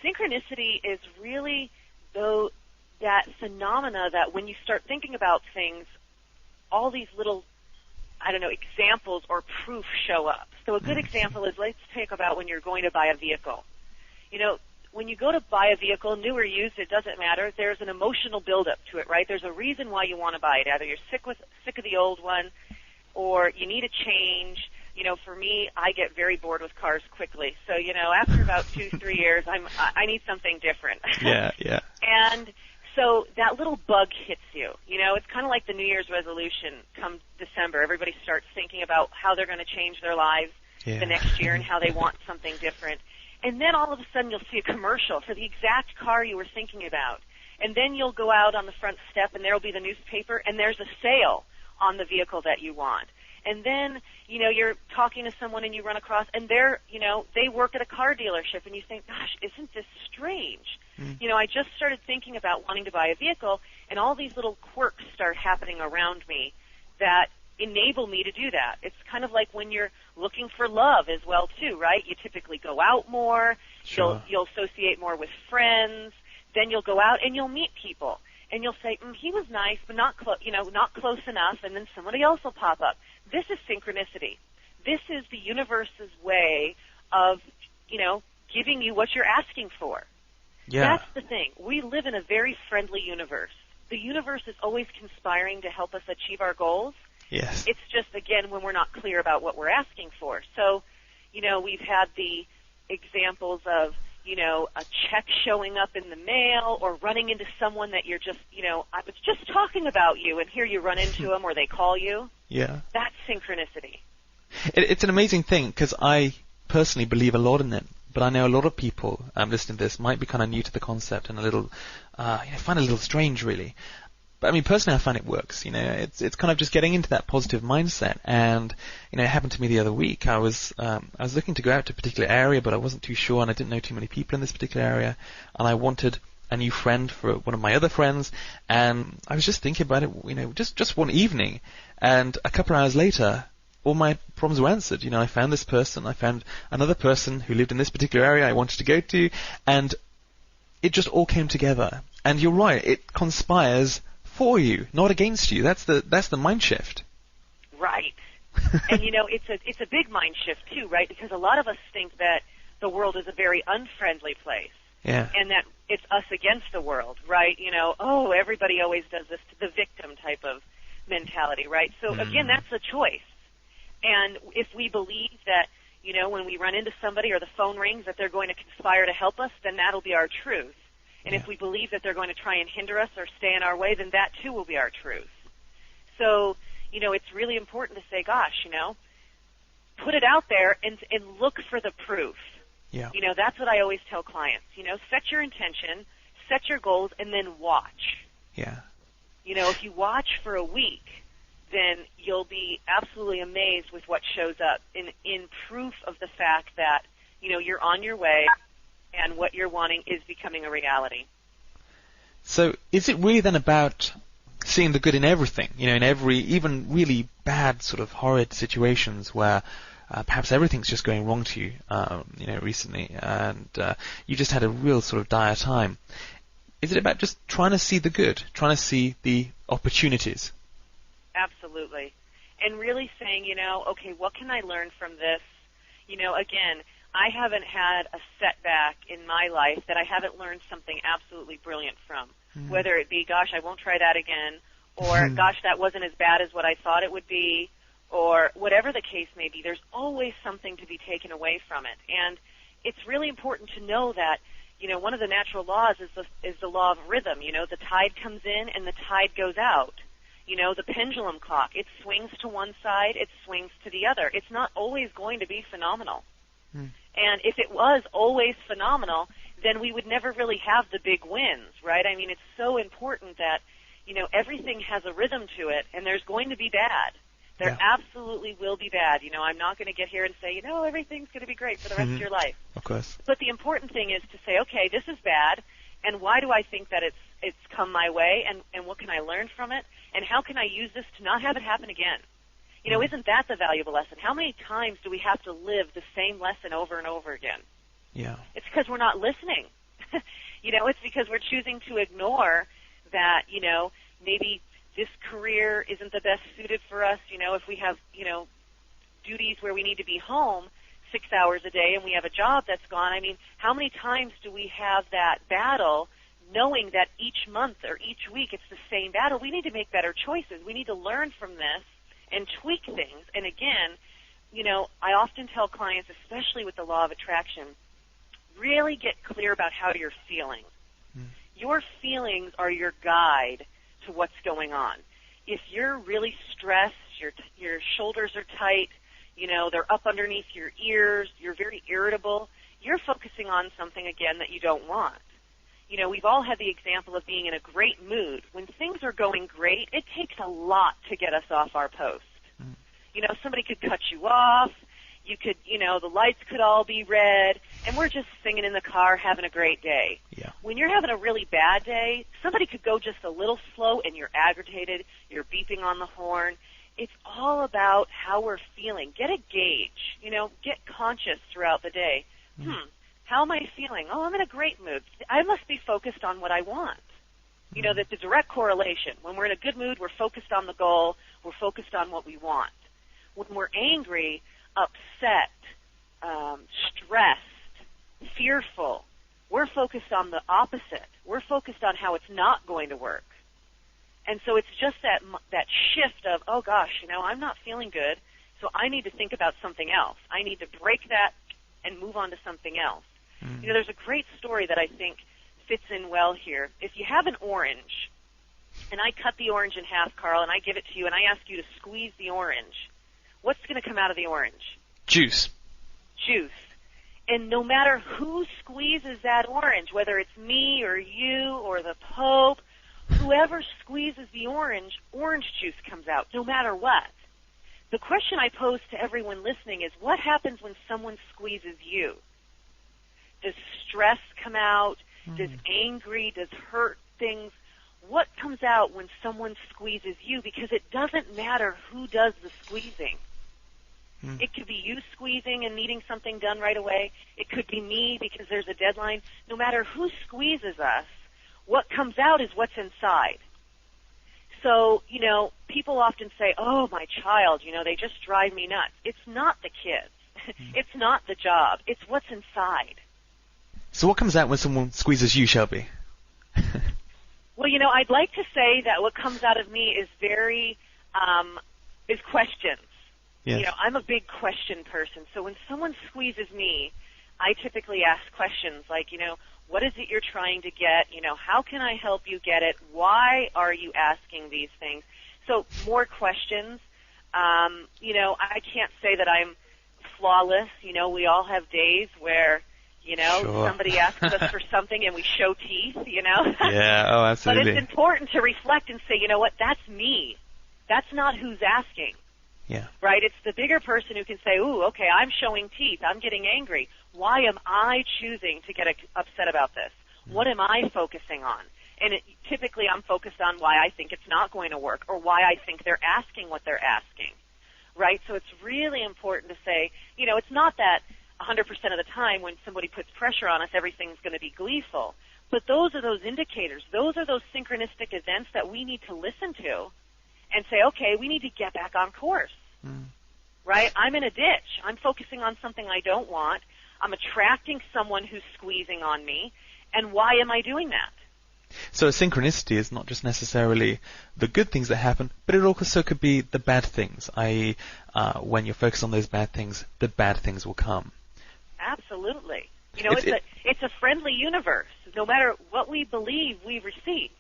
Synchronicity is really that phenomena that when you start thinking about things, all these little, examples or proof show up. So a good example is, let's take about when you're going to buy a vehicle. When you go to buy a vehicle, new or used, it doesn't matter. There's an emotional buildup to it, right? There's a reason why you want to buy it. Either you're sick of the old one, or you need a change. For me, I get very bored with cars quickly. So, after about 2-3 years, I need something different. Yeah. And so that little bug hits you. It's kind of like the New Year's resolution. Come December, everybody starts thinking about how they're going to change their lives the next year and how they want something different. And then all of a sudden you'll see a commercial for the exact car you were thinking about. And then you'll go out on the front step and there will be the newspaper and there's a sale on the vehicle that you want. And then, you're talking to someone and you run across and they work at a car dealership and you think, gosh, isn't this strange? I just started thinking about wanting to buy a vehicle and all these little quirks start happening around me that enable me to do that. It's kind of like when you're looking for love as well too, right? You typically go out more, Sure. You'll associate more with friends, then you'll go out and you'll meet people. And you'll say, he was nice, but not close enough, and then somebody else will pop up. This is synchronicity. This is the universe's way of, giving you what you're asking for. Yeah. That's the thing. We live in a very friendly universe. The universe is always conspiring to help us achieve our goals. Yes. It's just, again, when we're not clear about what we're asking for. So, we've had the examples of, a check showing up in the mail or running into someone that you're just, I was just talking about you, and here you run into them or they call you. Yeah. That's synchronicity. It's an amazing thing because I personally believe a lot in it, but I know a lot of people listening to this might be kind of new to the concept and a little, find it a little strange, really. But I mean, personally, I find it works. It's kind of just getting into that positive mindset. And it happened to me the other week. I was looking to go out to a particular area, but I wasn't too sure, and I didn't know too many people in this particular area. And I wanted a new friend for one of my other friends. And I was just thinking about it, just one evening. And a couple of hours later, all my problems were answered. I found this person. I found another person who lived in this particular area I wanted to go to, and it just all came together. And you're right, it conspires for you, not against you. That's the mind shift. Right. And it's a big mind shift too, right? Because a lot of us think that the world is a very unfriendly place. Yeah. And that it's us against the world, right? Everybody always does this, to the victim type of mentality, right? So again, that's a choice. And if we believe that, when we run into somebody or the phone rings that they're going to conspire to help us, then that'll be our truth. And if we believe that they're going to try and hinder us or stay in our way, then that too will be our truth. So, it's really important to say, gosh, put it out there and look for the proof. Yeah. That's what I always tell clients. Set your intention, set your goals, and then watch. Yeah. If you watch for a week, then you'll be absolutely amazed with what shows up in proof of the fact that, you're on your way and what you're wanting is becoming a reality. So is it really then about seeing the good in everything, in every, even really bad sort of horrid situations where perhaps everything's just going wrong to you, recently, and you just had a real sort of dire time? Is it about just trying to see the good, trying to see the opportunities? Absolutely. And really saying, okay, what can I learn from this? Again, I haven't had a setback in my life that I haven't learned something absolutely brilliant from. Whether it be, gosh, I won't try that again, or gosh, that wasn't as bad as what I thought it would be, or whatever the case may be, there's always something to be taken away from it. And it's really important to know that, one of the natural laws is the law of rhythm. The tide comes in and the tide goes out. The pendulum clock, it swings to one side, it swings to the other. It's not always going to be phenomenal. And if it was always phenomenal, then we would never really have the big wins, right? I mean, it's so important that, everything has a rhythm to it, and there's going to be bad. There absolutely will be bad. I'm not going to get here and say, everything's going to be great for the rest of your life. Of course. But the important thing is to say, okay, this is bad, and why do I think that it's come my way, and what can I learn from it, and how can I use this to not have it happen again? Isn't that the valuable lesson? How many times do we have to live the same lesson over and over again? Yeah. It's because we're not listening. It's because we're choosing to ignore that, maybe this career isn't the best suited for us. If we have, duties where we need to be home 6 hours a day and we have a job that's gone, I mean, how many times do we have that battle knowing that each month or each week it's the same battle? We need to make better choices. We need to learn from this and tweak things. And again, I often tell clients, especially with the law of attraction, really get clear about how you're feeling. Your feelings are your guide to what's going on. If you're really stressed, your shoulders are tight, they're up underneath your ears, you're very irritable, you're focusing on something, again, that you don't want. We've all had the example of being in a great mood. When things are going great, it takes a lot to get us off our post. Somebody could cut you off, you could, the lights could all be red, and we're just singing in the car having a great day. Yeah. When you're having a really bad day, somebody could go just a little slow and you're agitated, you're beeping on the horn. It's all about how we're feeling. Get a gauge, get conscious throughout the day. How am I feeling? Oh, I'm in a great mood. I must be focused on what I want. That the direct correlation. When we're in a good mood, we're focused on the goal, we're focused on what we want. When we're angry, upset, stressed, fearful, we're focused on the opposite. We're focused on how it's not going to work. And so it's just that shift of, oh gosh, I'm not feeling good, so I need to think about something else. I need to break that and move on to something else. There's a great story that I think fits in well here. If you have an orange, and I cut the orange in half, Carl, and I give it to you, and I ask you to squeeze the orange, what's going to come out of the orange? Juice. And no matter who squeezes that orange, whether it's me or you or the Pope, whoever squeezes the orange juice comes out, no matter what. The question I pose to everyone listening is, what happens when someone squeezes you? Does stress come out? Does angry, does hurt things? What comes out when someone squeezes you? Because it doesn't matter who does the squeezing. It could be you squeezing and needing something done right away. It could be me because there's a deadline. No matter who squeezes us, what comes out is what's inside. So, people often say, oh, my child, they just drive me nuts. It's not the kids. It's not the job. It's what's inside. So what comes out when someone squeezes you, Shelby? Well, I'd like to say that what comes out of me is is questions. Yes. I'm a big question person. So when someone squeezes me, I typically ask questions like, what is it you're trying to get? How can I help you get it? Why are you asking these things? So more questions. I can't say that I'm flawless. We all have days where, Sure. somebody asks us for something and we show teeth, Yeah, oh, absolutely. But it's important to reflect and say, you know what, that's me. That's not who's asking. Yeah. Right? It's the bigger person who can say, ooh, okay, I'm showing teeth. I'm getting angry. Why am I choosing to get upset about this? What am I focusing on? And typically I'm focused on why I think it's not going to work or why I think they're asking what they're asking. Right? So it's really important to say, it's not that 100% of the time when somebody puts pressure on us, everything's going to be gleeful. But those are those indicators. Those are those synchronistic events that we need to listen to and say, okay, we need to get back on course. Right? I'm in a ditch. I'm focusing on something I don't want. I'm attracting someone who's squeezing on me. And why am I doing that? So synchronicity is not just necessarily the good things that happen, but it also could be the bad things, i.e., when you're focused on those bad things, the bad things will come. Absolutely. It's a friendly universe. No matter what we believe, we receive.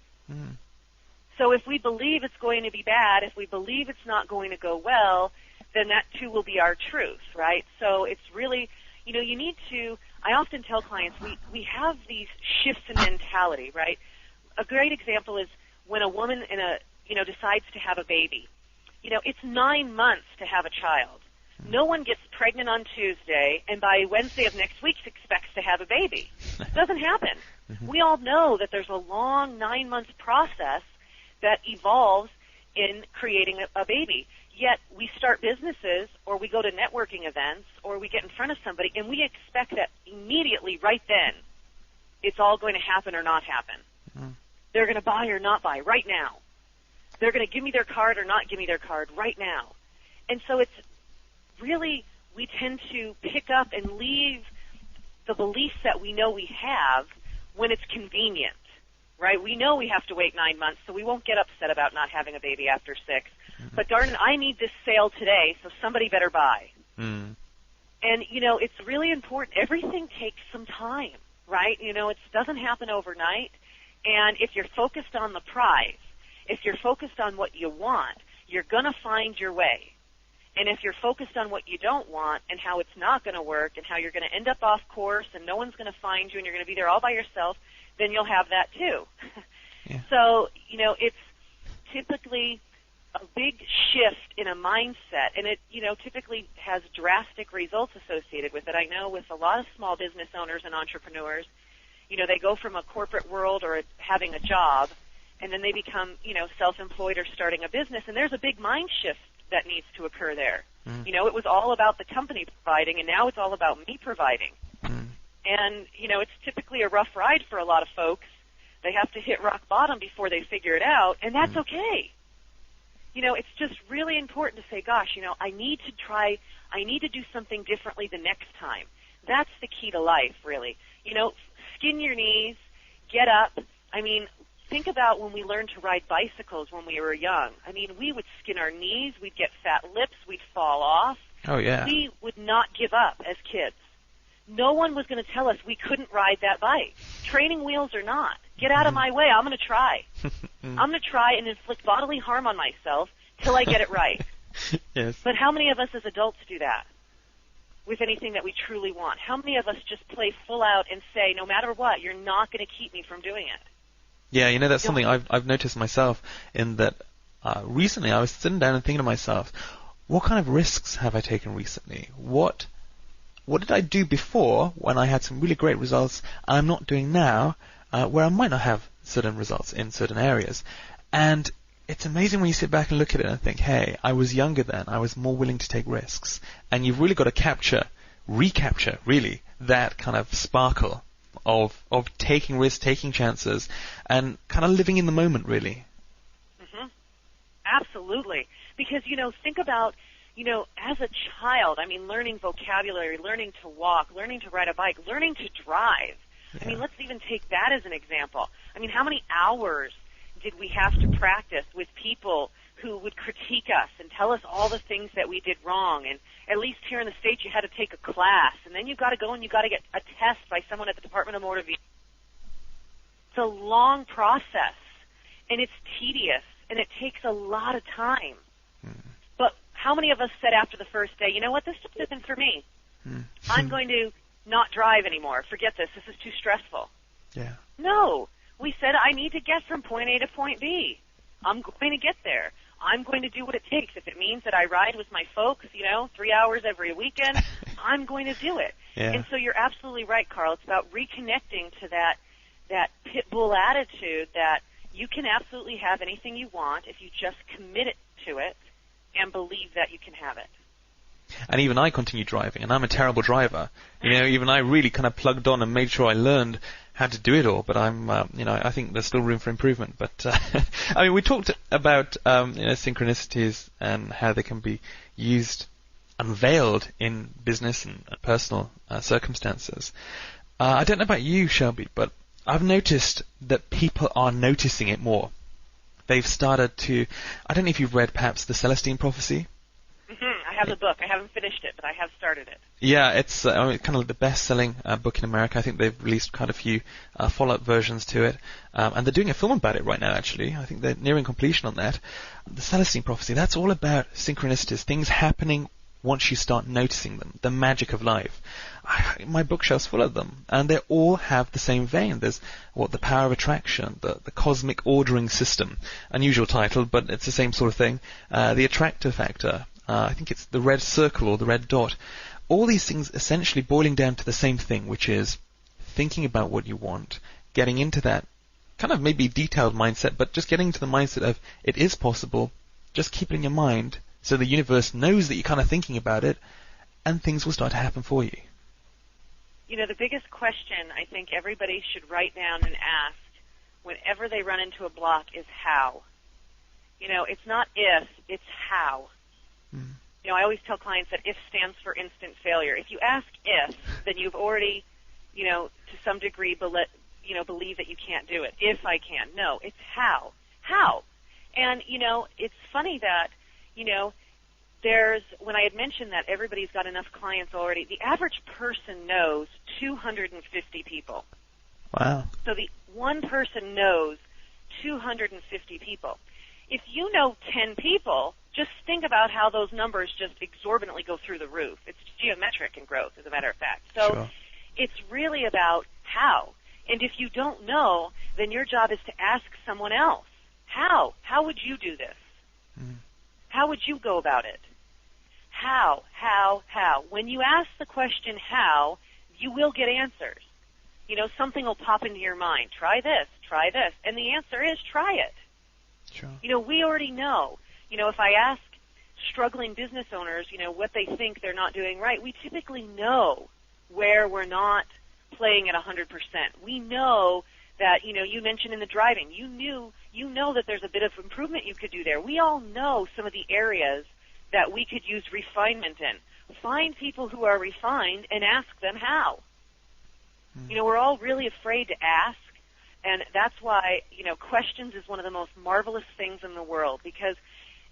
So if we believe it's going to be bad, if we believe it's not going to go well, then that too will be our truth, right? So it's really, you need to I often tell clients we have these shifts in mentality, right? A great example is when a woman decides to have a baby. It's 9 months to have a child. No one gets pregnant on Tuesday and by Wednesday of next week expects to have a baby. It doesn't happen. We all know that there's a long 9-month process that evolves in creating a baby. Yet we start businesses or we go to networking events or we get in front of somebody and we expect that immediately right then it's all going to happen or not happen. They're going to buy or not buy right now. They're going to give me their card or not give me their card right now. And so it's really, we tend to pick up and leave the beliefs that we know we have when it's convenient, right? We know we have to wait 9 months, so we won't get upset about not having a baby after 6. But darn it, I need this sale today, so somebody better buy. And, it's really important. Everything takes some time, right? It doesn't happen overnight. And if you're focused on the prize, if you're focused on what you want, you're going to find your way. And if you're focused on what you don't want and how it's not going to work and how you're going to end up off course and no one's going to find you and you're going to be there all by yourself, then you'll have that too. So, it's typically a big shift in a mindset, and it, typically has drastic results associated with it. I know with a lot of small business owners and entrepreneurs, they go from a corporate world or having a job, and then they become, self-employed or starting a business, and there's a big mind shift that needs to occur there. It was all about the company providing, and now it's all about me providing. And, it's typically a rough ride for a lot of folks. They have to hit rock bottom before they figure it out, and that's okay. It's just really important to say, gosh, I need to do something differently the next time. That's the key to life, really. Skin your knees, get up. Think about when we learned to ride bicycles when we were young. We would skin our knees, we'd get fat lips, we'd fall off. Oh, yeah. We would not give up as kids. No one was going to tell us we couldn't ride that bike. Training wheels or not. Get out of my way. I'm going to try. I'm going to try and inflict bodily harm on myself till I get it right. Yes. But how many of us as adults do that with anything that we truly want? How many of us just play full out and say, no matter what, you're not going to keep me from doing it? Yeah, that's something I've noticed myself in that recently I was sitting down and thinking to myself, what kind of risks have I taken recently? What did I do before when I had some really great results I'm not doing now where I might not have certain results in certain areas? And it's amazing when you sit back and look at it and think, hey, I was younger then, I was more willing to take risks. And you've really got to recapture, really, that kind of sparkle of taking risks, taking chances, and kind of living in the moment, really. Absolutely. Because, think about, as a child, learning vocabulary, learning to walk, learning to ride a bike, learning to drive. Yeah. Let's even take that as an example. How many hours did we have to practice with people who would critique us and tell us all the things that we did wrong? And at least here in the States, you had to take a class, and then you've got to go and you've got to get a test by someone at the Department of Motor Vehicles. It's a long process, and it's tedious, and it takes a lot of time. But how many of us said after the first day, you know what, this just isn't for me. I'm going to not drive anymore. Forget this. This is too stressful. Yeah. No. We said, I need to get from point A to point B. I'm going to get there. I'm going to do what it takes. If it means that I ride with my folks, 3 hours every weekend, I'm going to do it. Yeah. And so you're absolutely right, Carl. It's about reconnecting to that pit bull attitude that you can absolutely have anything you want if you just commit it to it and believe that you can have it. And even I continue driving, and I'm a terrible driver. Even I really kind of plugged on and made sure I learned how to do it all. But I'm, I think there's still room for improvement. But we talked about synchronicities and how they can be used, unveiled in business and personal circumstances. I don't know about you, Shelby, but I've noticed that people are noticing it more. They've started to. I don't know if you've read perhaps the Celestine Prophecy. I have the book. I haven't finished it, but I have started it. Yeah, it's kind of like the best-selling book in America. I think they've released quite a few follow-up versions to it, and they're doing a film about it right now, actually. I think they're nearing completion on that. The Celestine Prophecy, that's all about synchronicities, things happening once you start noticing them, the magic of life. My bookshelf's full of them, and they all have the same vein. There's the power of attraction, the cosmic ordering system, unusual title, but it's the same sort of thing. The attractor factor, I think it's the red circle or the red dot. All these things essentially boiling down to the same thing, which is thinking about what you want, getting into that kind of maybe detailed mindset, but just getting into the mindset of it is possible. Just keep it in your mind so the universe knows that you're kind of thinking about it, and things will start to happen for you. You know, the biggest question I think everybody should write down and ask whenever they run into a block is how. You know, it's not if, it's how. Mm. You know, I always tell clients that if stands for instant failure. If you ask if, then you've already, you know, to some degree believe that you can't do it. If I can. No, it's how. How? And, you know, it's funny that, you know, when I had mentioned that everybody's got enough clients already, the average person knows 250 people. Wow. So the one person knows 250 people. If you know 10 people, just think about how those numbers just exorbitantly go through the roof. It's geometric in growth, as a matter of fact. So sure. It's really about how. And if you don't know, then your job is to ask someone else. How? How would you do this? Mm. How would you go about it? How? When you ask the question how, you will get answers. You know, something will pop into your mind. Try this. And the answer is try it. Sure. You know, we already know. You know, if I ask struggling business owners, you know, what they think they're not doing right, we typically know where we're not playing at 100%. We know that, you know, you mentioned in the driving, you know that there's a bit of improvement you could do there. We all know some of the areas that we could use refinement in. Find people who are refined and ask them how. You know, we're all really afraid to ask, and that's why, you know, questions is one of the most marvelous things in the world, because,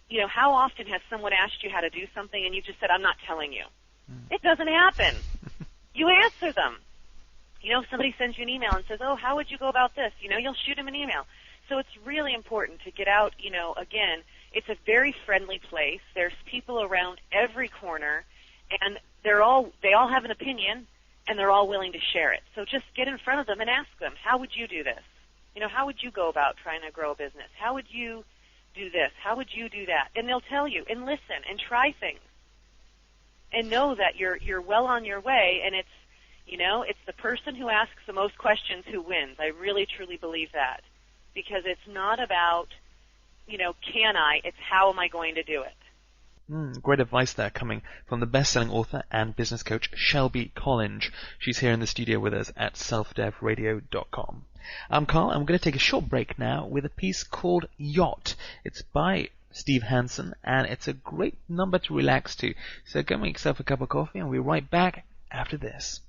you know, how often has someone asked you how to do something and you just said, I'm not telling you? It doesn't happen. You answer them. You know, if somebody sends you an email and says, oh, how would you go about this? You know, you'll shoot them an email. So it's really important to get out, you know, again, it's a very friendly place. There's people around every corner, and they all have an opinion, and they're all willing to share it. So just get in front of them and ask them, how would you do this? You know, how would you go about trying to grow a business? How would you do this? How would you do that? And they'll tell you, and listen, and try things. And know that you're well on your way, and it's, you know, it's the person who asks the most questions who wins. I really, truly believe that. Because it's not about, you know, can I? It's how am I going to do it? Great advice there, coming from the best-selling author and business coach Shelby Collinge. She's here in the studio with us at selfdevradio.com. I'm Carl. I'm going to take a short break now with a piece called Yacht. It's by Steve Hansen, and it's a great number to relax to. So go make yourself a cup of coffee, and we'll be right back after this.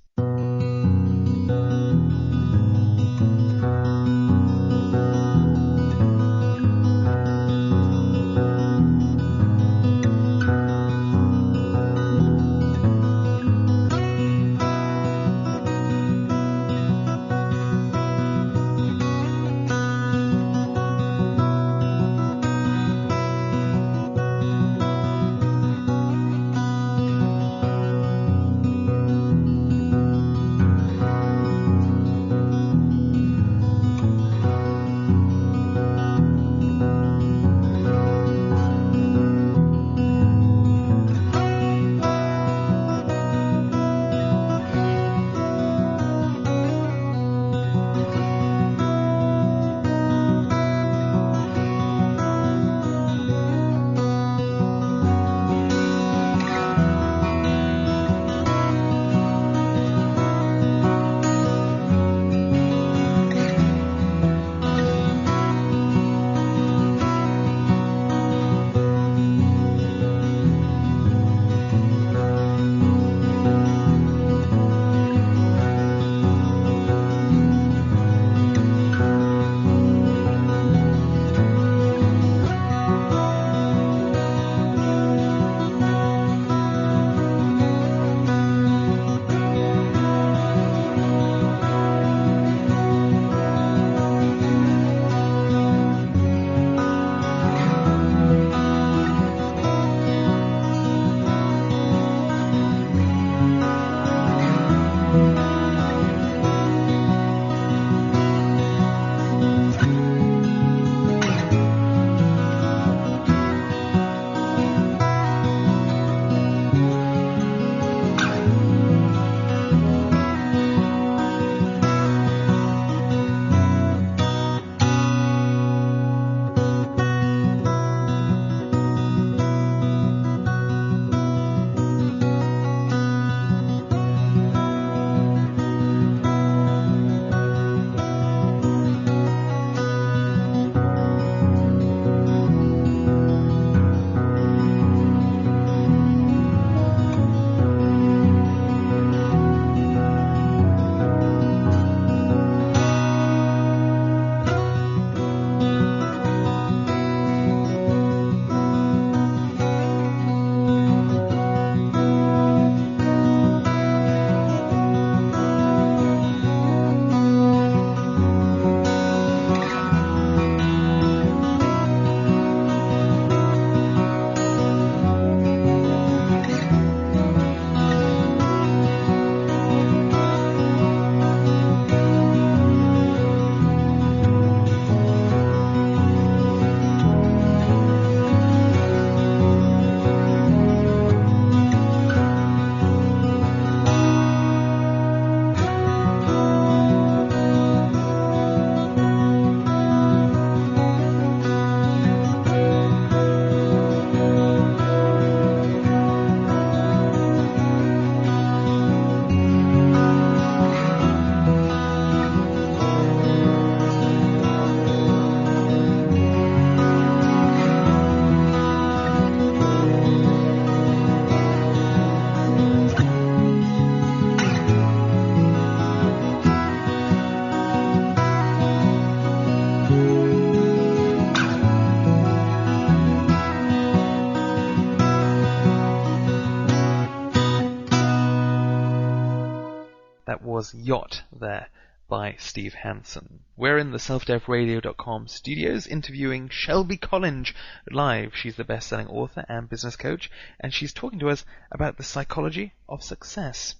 That was Yacht there by Steve Hansen. We're in the selfdevradio.com studios interviewing Shelby Collinge live. She's the best-selling author and business coach, and she's talking to us about the psychology of success.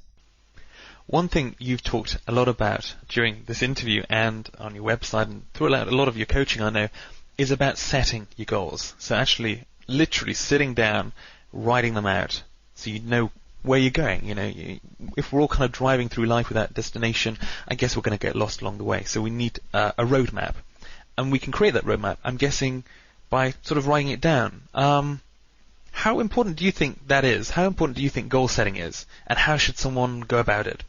One thing you've talked a lot about during this interview and on your website and throughout a lot of your coaching, I know, is about setting your goals. So actually, literally sitting down, writing them out, so you know where you're going. You know, if we're all kind of driving through life without destination, I guess we're going to get lost along the way. So we need a roadmap, and we can create that roadmap, I'm guessing, by sort of writing it down. How important do you think that is? How important do you think goal setting is, and how should someone go about it?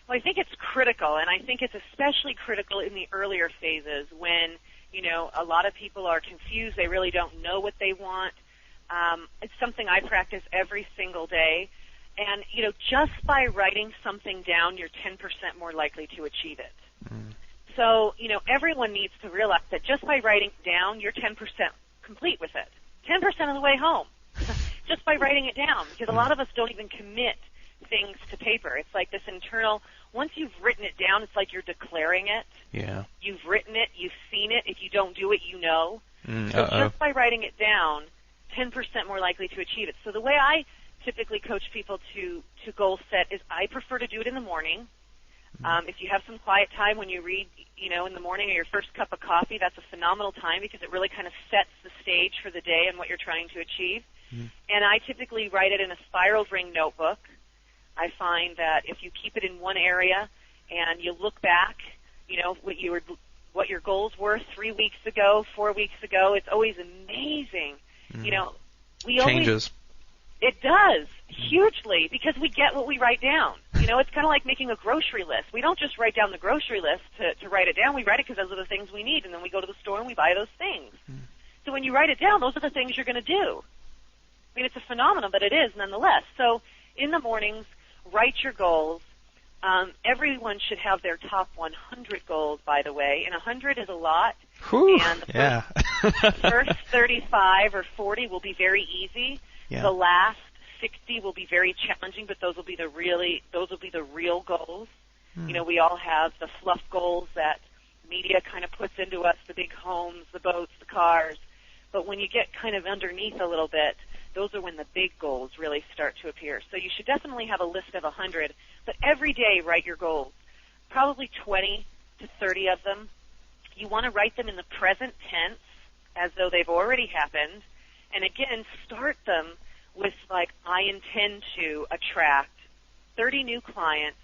Well, I think it's critical, and I think it's especially critical in the earlier phases when, you know, a lot of people are confused. They really don't know what they want. It's something I practice every single day. And, you know, just by writing something down, you're 10% more likely to achieve it. Mm. So, you know, everyone needs to realize that just by writing it down, you're 10% complete with it. 10% of the way home. Just by writing it down. Because a lot of us don't even commit things to paper. It's like this internal, once you've written it down, it's like you're declaring it. Yeah. You've written it, you've seen it. If you don't do it, you know. So just by writing it down, 10% more likely to achieve it. So the way I typically coach people to goal set is I prefer to do it in the morning. If you have some quiet time when you read, you know, in the morning or your first cup of coffee, that's a phenomenal time because it really kind of sets the stage for the day and what you're trying to achieve. And I typically write it in a spiral ring notebook. I find that if you keep it in one area and you look back, you know, what your goals were 3 weeks ago, 4 weeks ago, it's always amazing. You know, changes. It does, hugely, because we get what we write down. You know, it's kind of like making a grocery list. We don't just write down the grocery list to write it down. We write it because those are the things we need, and then we go to the store and we buy those things. So when you write it down, those are the things you're going to do. I mean, it's a phenomenon, but it is nonetheless. So in the mornings, write your goals. Everyone should have their top 100 goals, by the way, and 100 is a lot. Whew, and the first 35 or 40 will be very easy. Yeah. The last 60 will be very challenging, but those will be the real goals. You know, we all have the fluff goals that media kind of puts into us, the big homes, the boats, the cars. But when you get kind of underneath a little bit, those are when the big goals really start to appear. So you should definitely have a list of 100, but every day write your goals, probably 20 to 30 of them. You want to write them in the present tense as though they've already happened. And again, start them with like, I intend to attract 30 new clients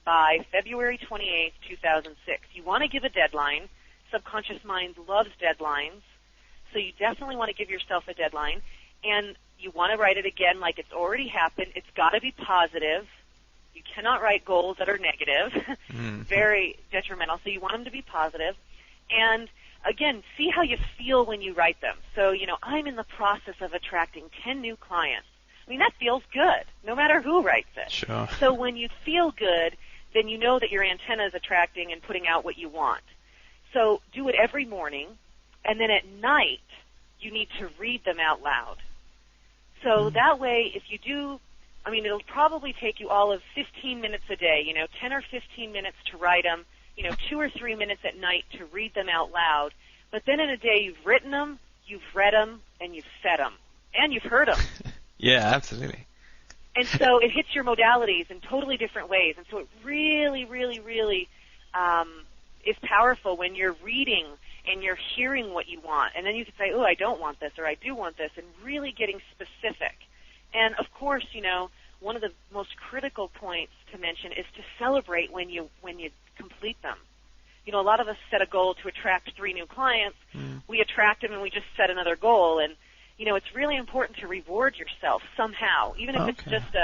by February 28th, 2006. You want to give a deadline. Subconscious mind loves deadlines. So you definitely want to give yourself a deadline. And you want to write it again like it's already happened. It's got to be positive. You cannot write goals that are negative. Very detrimental. So you want them to be positive. And again, see how you feel when you write them. So, you know, I'm in the process of attracting 10 new clients. I mean, that feels good, no matter who writes it. Sure. So when you feel good, then you know that your antenna is attracting and putting out what you want. So do it every morning, and then at night, you need to read them out loud. So that way, if you do, I mean, it'll probably take you all of 15 minutes a day, you know, 10 or 15 minutes to write them, you know, 2 or 3 minutes at night to read them out loud. But then in a day, you've written them, you've read them, and you've said them. And you've heard them. Yeah, absolutely. And so it hits your modalities in totally different ways. And so it really, really, really is powerful when you're reading and you're hearing what you want. And then you can say, oh, I don't want this, or I do want this, and really getting specific. And, of course, you know, one of the most critical points to mention is to celebrate when you complete them. You know, a lot of us set a goal to attract 3 new clients. We attract them and we just set another goal. And, you know, it's really important to reward yourself somehow, even if it's just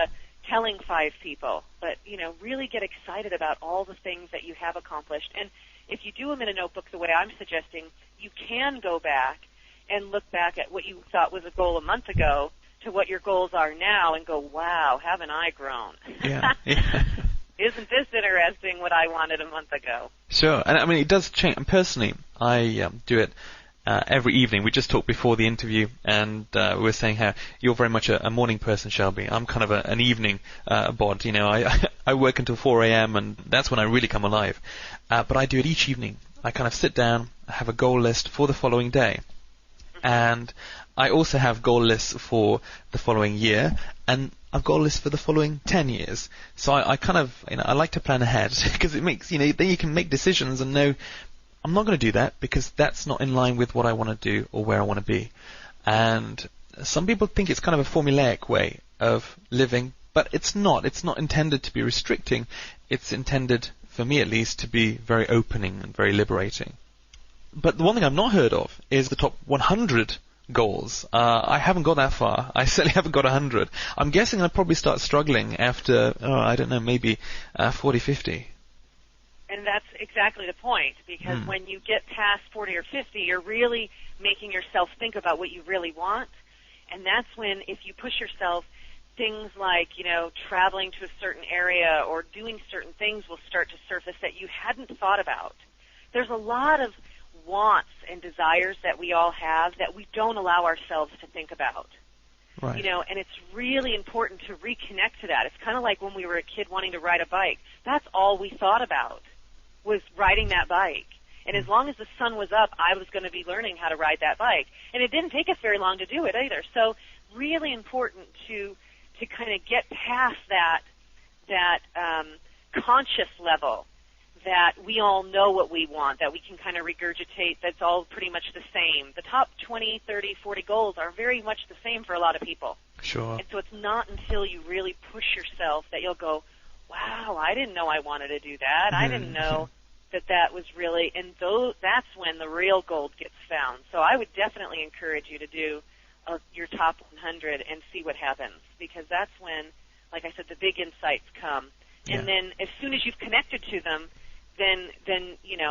telling 5 people. But, you know, really get excited about all the things that you have accomplished. And if you do them in a notebook the way I'm suggesting, you can go back and look back at what you thought was a goal a month ago to what your goals are now and go, wow, haven't I grown? Yeah. Isn't this interesting what I wanted a month ago? Sure. And I mean, it does change. And personally, I do it every evening. We just talked before the interview, and we were saying how you're very much a morning person, Shelby. I'm kind of an evening bod. You know, I work until 4 a.m. and that's when I really come alive. But I do it each evening. I kind of sit down, I have a goal list for the following day, and I also have goal lists for the following year, and I've goal lists for the following 10 years. So I kind of, I like to plan ahead because it makes, then you can make decisions and know, I'm not going to do that because that's not in line with what I want to do or where I want to be. And some people think it's kind of a formulaic way of living, but it's not. It's not intended to be restricting. It's intended, for me at least, to be very opening and very liberating. But the one thing I've not heard of is the top 100 goals. I haven't got that far. I certainly haven't got 100. I'm guessing I'll probably start struggling after, I don't know, maybe 40, 50. And that's exactly the point, because when you get past 40 or 50, you're really making yourself think about what you really want. And that's when, if you push yourself, things like, traveling to a certain area or doing certain things will start to surface that you hadn't thought about. There's a lot of wants and desires that we all have that we don't allow ourselves to think about. Right. And it's really important to reconnect to that. It's kind of like when we were a kid wanting to ride a bike. That's all we thought about, was riding that bike. And as long as the sun was up, I was going to be learning how to ride that bike. And it didn't take us very long to do it either. So really important to kind of get past that conscious level that we all know what we want, that we can kind of regurgitate, that's all pretty much the same. The top 20, 30, 40 goals are very much the same for a lot of people. Sure. And so it's not until you really push yourself that you'll go, wow, I didn't know I wanted to do that. I didn't know that was really, and that's when the real gold gets found. So I would definitely encourage you to do your top 100 and see what happens, because that's when, like I said, the big insights come. Yeah. And then as soon as you've connected to them, then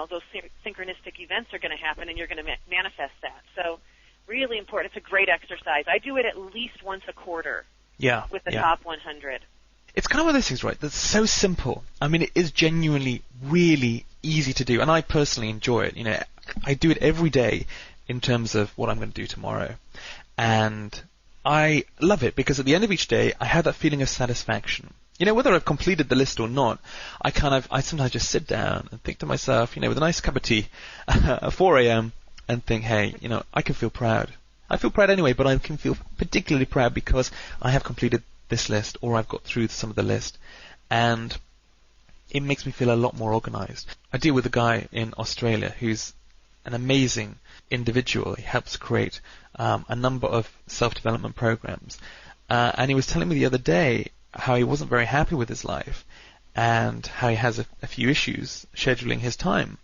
those synchronistic events are going to happen, and you're going to manifest that. So really important. It's a great exercise. I do it at least once a quarter with the top 100. It's kind of one of those things, right, that's so simple. I mean, it is genuinely really easy to do, and I personally enjoy it. I do it every day in terms of what I'm going to do tomorrow. And I love it because at the end of each day, I have that feeling of satisfaction. Whether I've completed the list or not, I sometimes just sit down and think to myself, with a nice cup of tea at 4 a.m. and think, hey, I can feel proud. I feel proud anyway, but I can feel particularly proud because I have completed this list, or I've got through some of the list, and it makes me feel a lot more organized. I deal with a guy in Australia who's an amazing individual. He helps create a number of self-development programs, and he was telling me the other day how he wasn't very happy with his life and how he has a few issues scheduling his time.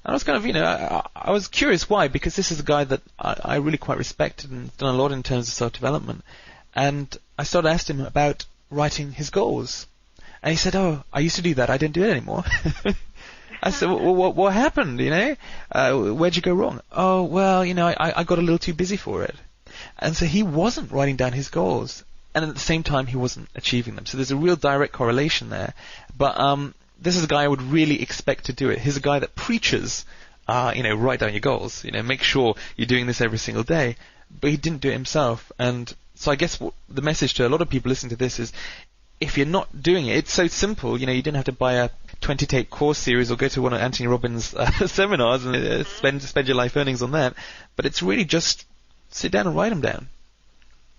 And I was kind of, I was curious why, because this is a guy that I really quite respected and done a lot in terms of self-development. And I started asking him about writing his goals. And he said, I used to do that. I didn't do it anymore. I said, well, what happened, where'd you go wrong? Oh, well, I got a little too busy for it. And so he wasn't writing down his goals. And at the same time, he wasn't achieving them. So there's a real direct correlation there. But this is a guy I would really expect to do it. He's a guy that preaches, write down your goals. Make sure you're doing this every single day. But he didn't do it himself. And so I guess the message to a lot of people listening to this is, if you're not doing it, it's so simple. You didn't have to buy a 20-tape course series or go to one of Anthony Robbins' seminars and spend your life earnings on that. But it's really just sit down and write them down.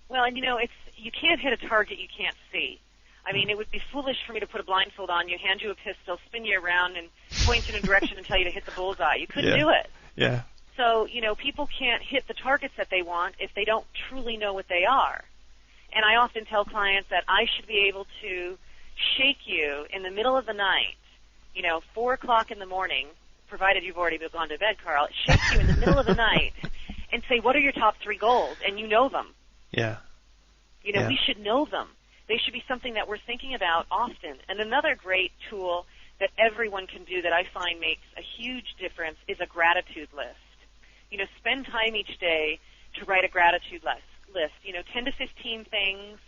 Well, and you can't hit a target you can't see. I mean, it would be foolish for me to put a blindfold on you, hand you a pistol, spin you around, and point you in a direction and tell you to hit the bullseye. You couldn't do it. Yeah. So, people can't hit the targets that they want if they don't truly know what they are. And I often tell clients that I should be able to shake you in the middle of the night, 4 o'clock in the morning, provided you've already gone to bed, Carl, shake you in the middle of the night and say, what are your top 3 goals? And you know them. Yeah. We should know them. They should be something that we're thinking about often. And another great tool that everyone can do that I find makes a huge difference is a gratitude list. Spend time each day to write a gratitude list. 10 to 15 things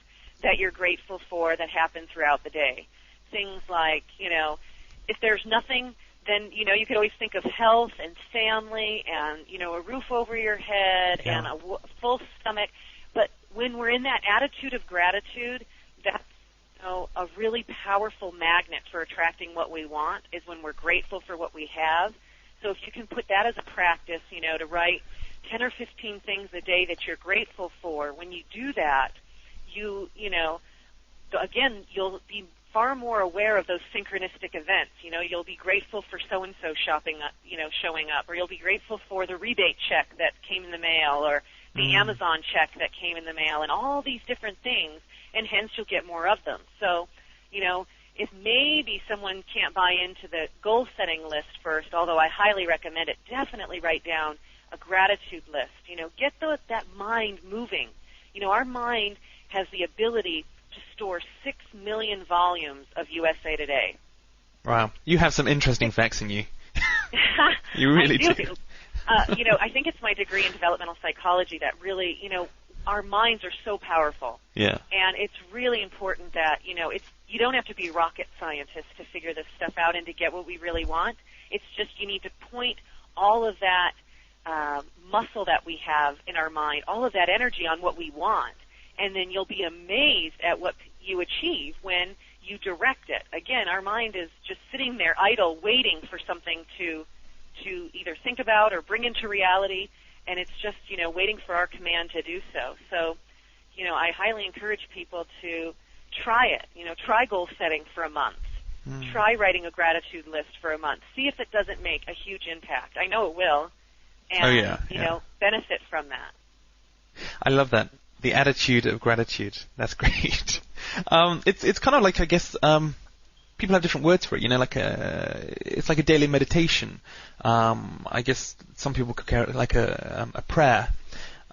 that you're grateful for that happen throughout the day. Things like, if there's nothing then, you could always think of health and family and, a roof over your head and a full stomach. But when we're in that attitude of gratitude, that's a really powerful magnet for attracting what we want, is when we're grateful for what we have. So if you can put that as a practice, to write 10 or 15 things a day that you're grateful for, when you do that, again, you'll be far more aware of those synchronistic events. You'll be grateful for so-and-so showing up, or you'll be grateful for the rebate check that came in the mail, or the Amazon check that came in the mail, and all these different things, and hence you'll get more of them. So, if maybe someone can't buy into the goal-setting list first, although I highly recommend it, definitely write down a gratitude list. Get that mind moving. Our mind has the ability to store 6 million volumes of USA Today. Wow. You have some interesting facts in you. You really do. I think it's my degree in developmental psychology that really, our minds are so powerful. Yeah. And it's really important that, you don't have to be rocket scientists to figure this stuff out and to get what we really want. It's just you need to point all of that muscle that we have in our mind, all of that energy on what we want, and then you'll be amazed at what you achieve when you direct it. Again, our mind is just sitting there idle, waiting for something to either think about or bring into reality, and it's just, waiting for our command to do so. So, I highly encourage people to try it. Try goal setting for a month. Try writing a gratitude list for a month. See if it doesn't make a huge impact. I know it will. And, benefit from that. I love that. The attitude of gratitude. That's great. It's kind of like, I guess, people have different words for it, it's like a daily meditation. I guess some people could care like a prayer.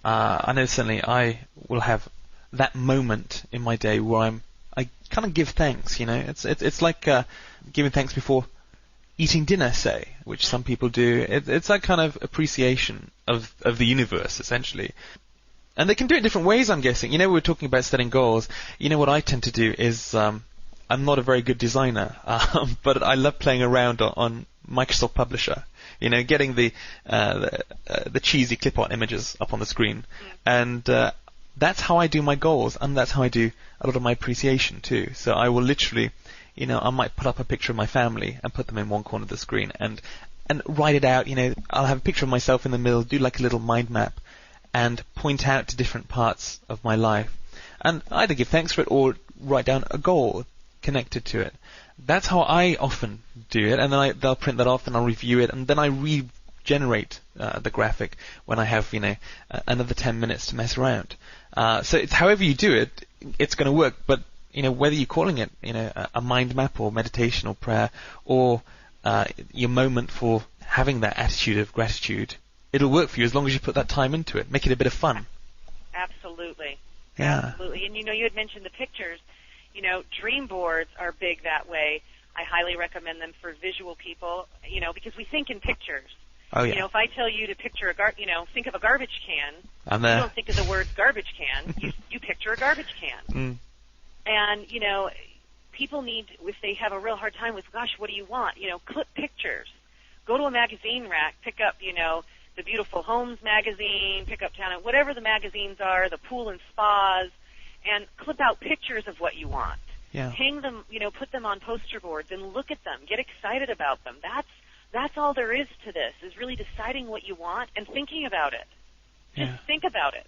I know certainly I will have that moment in my day where I kind of give thanks, It's like giving thanks before eating dinner, say, which some people do. It's that kind of appreciation of the universe, essentially. And they can do it different ways, I'm guessing. We were talking about setting goals. What I tend to do is I'm not a very good designer, but I love playing around on Microsoft Publisher. Getting the cheesy clip-art images up on the screen, and that's how I do my goals, and that's how I do a lot of my appreciation too. So I will literally, I might put up a picture of my family and put them in one corner of the screen, and write it out. I'll have a picture of myself in the middle, do like a little mind map, and point out to different parts of my life, and either give thanks for it or write down a goal connected to it. That's how I often do it, and then they'll print that off and I'll review it, and then I regenerate the graphic when I have another 10 minutes to mess around. So it's however you do it, it's going to work. But whether you're calling it a mind map or meditation or prayer or your moment for having that attitude of gratitude, it'll work for you as long as you put that time into it. Make it a bit of fun. Absolutely. Yeah. Absolutely. And you had mentioned the pictures. Dream boards are big that way. I highly recommend them for visual people, because we think in pictures. Oh, yeah. If I tell you to picture think of a garbage can, I'm there. You don't think of the word garbage can. You picture a garbage can. And, people need, if they have a real hard time with, gosh, what do you want? Clip pictures. Go to a magazine rack, pick up, the Beautiful Homes magazine, pick up Town, whatever the magazines are, the pool and spas, and clip out pictures of what you want. Yeah. Hang them, put them on poster boards and look at them. Get excited about them. That's all there is to this, is really deciding what you want and thinking about it. Just think about it.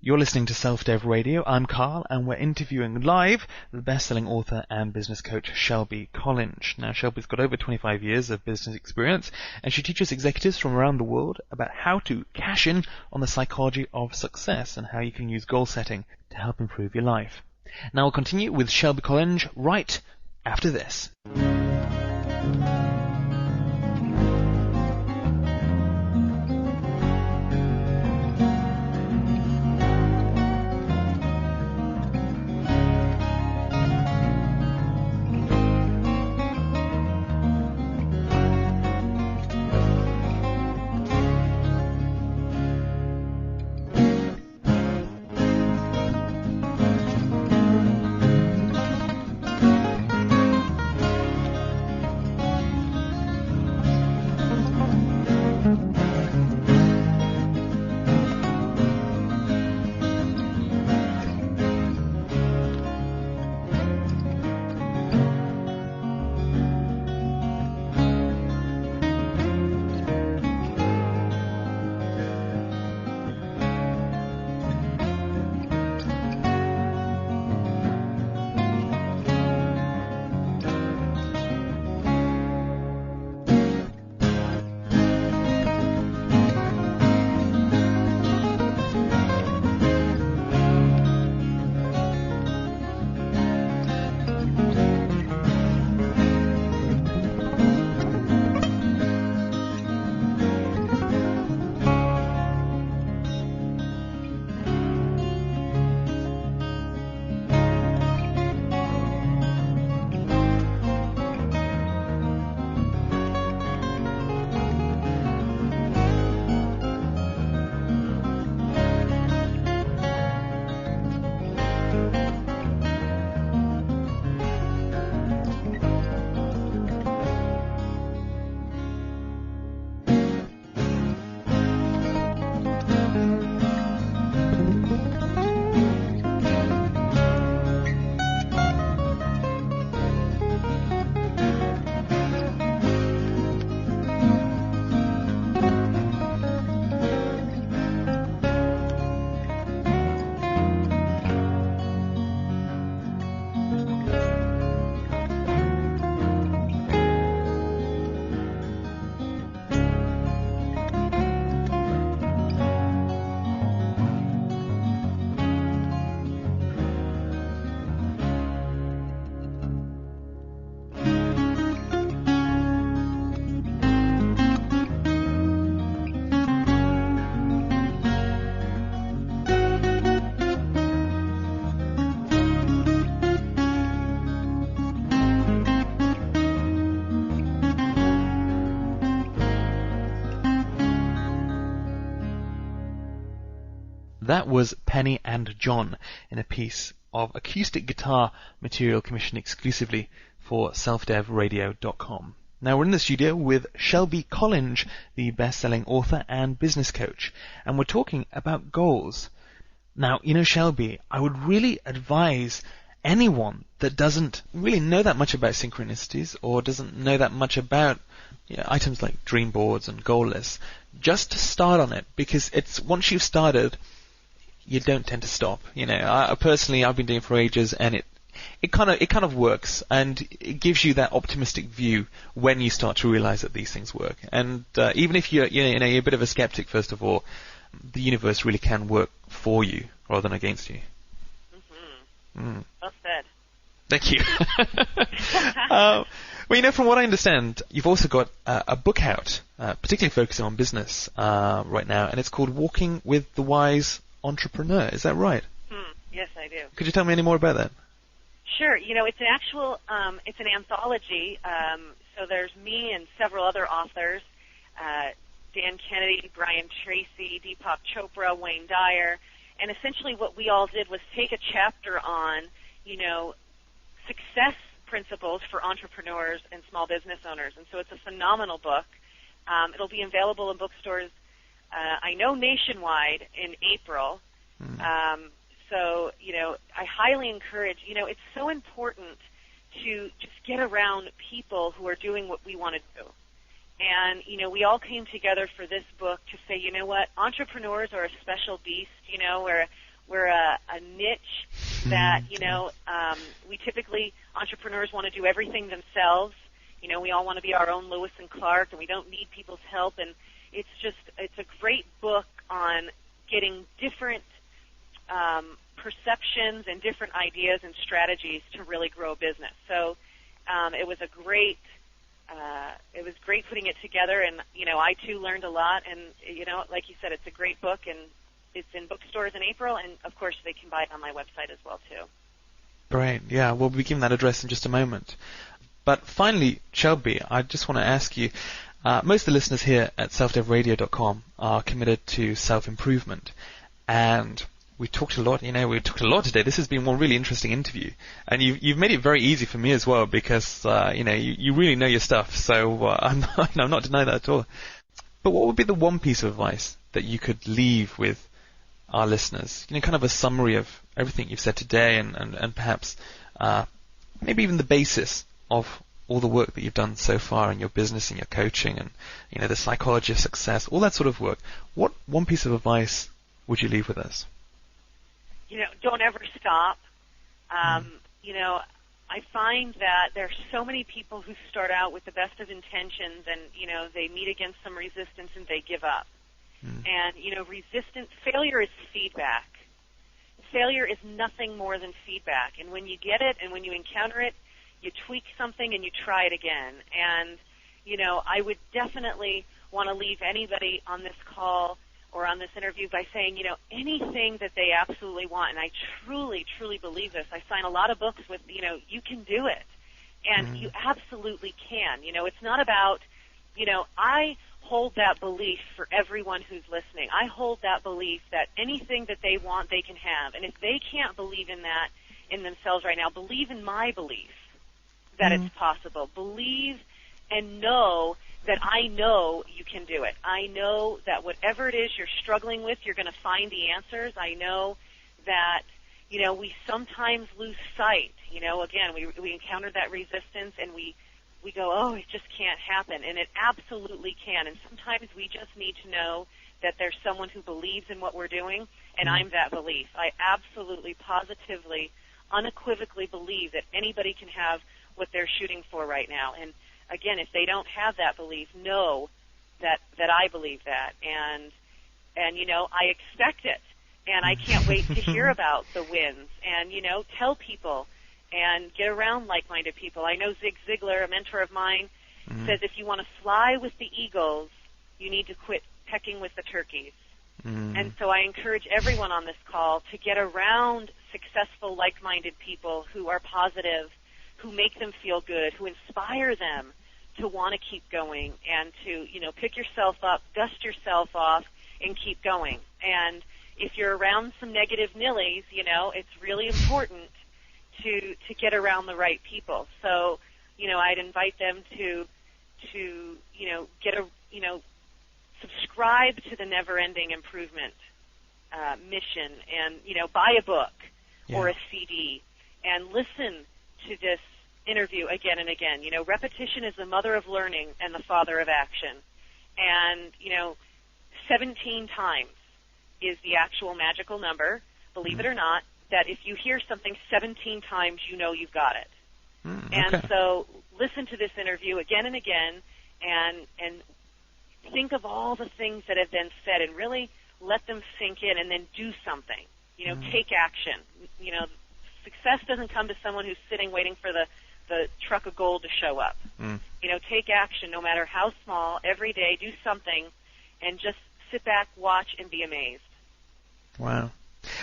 You're listening to Self-Dev Radio. I'm Carl, and we're interviewing live the best-selling author and business coach, Shelby Collinge. Now, Shelby's got over 25 years of business experience, and she teaches executives from around the world about how to cash in on the psychology of success and how you can use goal setting to help improve your life. Now, we'll continue with Shelby Collinge right after this. That was Penny and John in a piece of acoustic guitar material commissioned exclusively for selfdevradio.com. Now we're in the studio with Shelby Collinge, the best-selling author and business coach, and we're talking about goals. Now, Shelby, I would really advise anyone that doesn't really know that much about synchronicities or doesn't know that much about items like dream boards and goal lists, just to start on it, because it's once you've started, you don't tend to stop. Personally, I've been doing it for ages, and it kind of works, and it gives you that optimistic view when you start to realize that these things work. And even if you're a bit of a skeptic, first of all, the universe really can work for you rather than against you. Well said. Thank you. Well, from what I understand, you've also got a book out, particularly focusing on business right now, and it's called Walking with the Wise Entrepreneur. Is that right? Yes, I do. Could you tell me any more about that? Sure. It's an actual, it's an anthology. So there's me and several other authors, Dan Kennedy, Brian Tracy, Deepak Chopra, Wayne Dyer. And essentially what we all did was take a chapter on, success principles for entrepreneurs and small business owners. And so it's a phenomenal book. It'll be available in bookstores, I know nationwide in April. So, I highly encourage, it's so important to just get around people who are doing what we want to do. And, we all came together for this book to say, you know what, entrepreneurs are a special beast, we're a niche that, we typically, entrepreneurs want to do everything themselves. We all want to be our own Lewis and Clark, and we don't need people's help. And it's a great book on getting different perceptions and different ideas and strategies to really grow a business. So it was great putting it together, and I too learned a lot. And like you said, it's a great book, and it's in bookstores in April, and of course they can buy it on my website as well too. Great. Yeah, we'll be giving that address in just a moment. But finally, Shelby, I just want to ask you. Most of the listeners here at selfdevradio.com are committed to self-improvement, and we talked a lot. We talked a lot today. This has been one really interesting interview, and you've made it very easy for me as well, because you really know your stuff. So I'm not denying that at all. But what would be the one piece of advice that you could leave with our listeners? Kind of a summary of everything you've said today, and perhaps maybe even the basis of all the work that you've done so far in your business and your coaching, and the psychology of success, all that sort of work. What one piece of advice would you leave with us? Don't ever stop. I find that there are so many people who start out with the best of intentions, and they meet against some resistance and they give up. And failure is feedback. Failure is nothing more than feedback. And when you get it and when you encounter it, you tweak something and you try it again. And I would definitely want to leave anybody on this call or on this interview by saying, anything that they absolutely want, and I truly, truly believe this. I sign a lot of books with, you can do it. And you absolutely can. It's not about, I hold that belief for everyone who's listening. I hold that belief that anything that they want, they can have. And if they can't believe in that in themselves right now, believe in my belief that it's possible. Believe and know that I know you can do it. I know that whatever it is you're struggling with, you're going to find the answers. I know that, we sometimes lose sight. Again, we encounter that resistance and we go, oh, it just can't happen. And it absolutely can. And sometimes we just need to know that there's someone who believes in what we're doing, and I'm that belief. I absolutely, positively, unequivocally believe that anybody can have what they're shooting for right now. And again, if they don't have that belief, know that I believe that, and I expect it, and I can't wait to hear about the wins, and tell people and get around like-minded people. I know Zig Ziglar, a mentor of mine, says if you want to fly with the eagles, you need to quit pecking with the turkeys. And so I encourage everyone on this call to get around successful, like-minded people who are positive, who make them feel good, who inspire them to want to keep going and to, pick yourself up, dust yourself off, and keep going. And if you're around some negative nillies, you know, it's really important to get around the right people. So, you know, I'd invite them to you know, subscribe to the Never Ending Improvement mission, and, you know, buy a book or a CD and listen to this interview again and again. You know, repetition is the mother of learning and the father of action. And, you know, 17 times is the actual magical number, believe it or not, that if you hear something 17 times, you know you've got it. And so listen to this interview again and again, and think of all the things that have been said and really let them sink in, and then do something. You know, take action. You know, success doesn't come to someone who's sitting waiting for the truck of gold to show up. You know, take action no matter how small. Every day, do something, and just sit back, watch, and be amazed. Wow.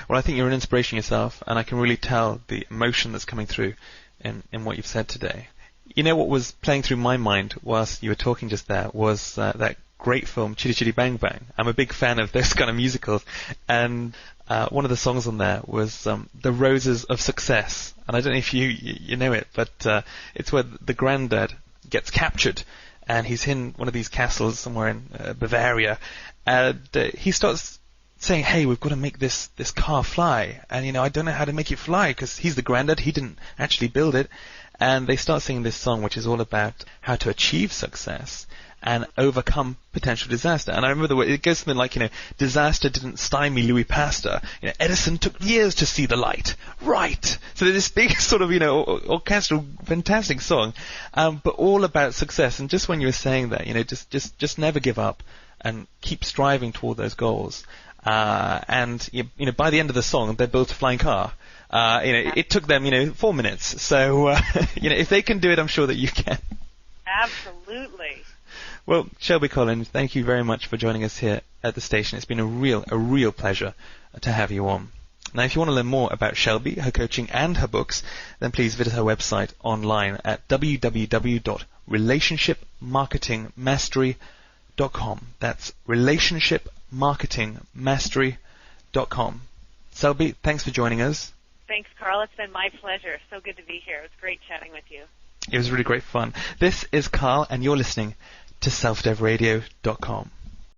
Well, I think you're an inspiration yourself, and I can really tell the emotion that's coming through in what you've said today. You know, what was playing through my mind whilst you were talking just there was that great film, Chitty Chitty Bang Bang. I'm a big fan of those kind of musicals, and one of the songs on there was The Roses of Success. And I don't know if you know it, but it's where the granddad gets captured, and he's in one of these castles somewhere in Bavaria, and he starts saying, hey, we've got to make this car fly. And, you know, I don't know how to make it fly, because he's the granddad, he didn't actually build it. And they start singing this song, which is all about how to achieve success and overcome potential disaster. And I remember it goes something like, you know, disaster didn't stymie Louis Pasteur. You know, Edison took years to see the light. Right. So there's this big sort of, you know, orchestral, fantastic song, but all about success. And just when you were saying that, you know, just never give up and keep striving toward those goals. And you know, by the end of the song, they built a flying car. You know, it took them, you know, 4 minutes. So, you know, if they can do it, I'm sure that you can. Absolutely. Well, Shelby Collinge, thank you very much for joining us here at the station. It's been a real pleasure to have you on. Now, if you want to learn more about Shelby, her coaching, and her books, then please visit her website online at www.relationshipmarketingmastery.com. That's relationshipmarketingmastery.com. Shelby, thanks for joining us. Thanks, Carl. It's been my pleasure. So good to be here. It was great chatting with you. It was really great fun. This is Carl, and you're listening to selfdevradio.com.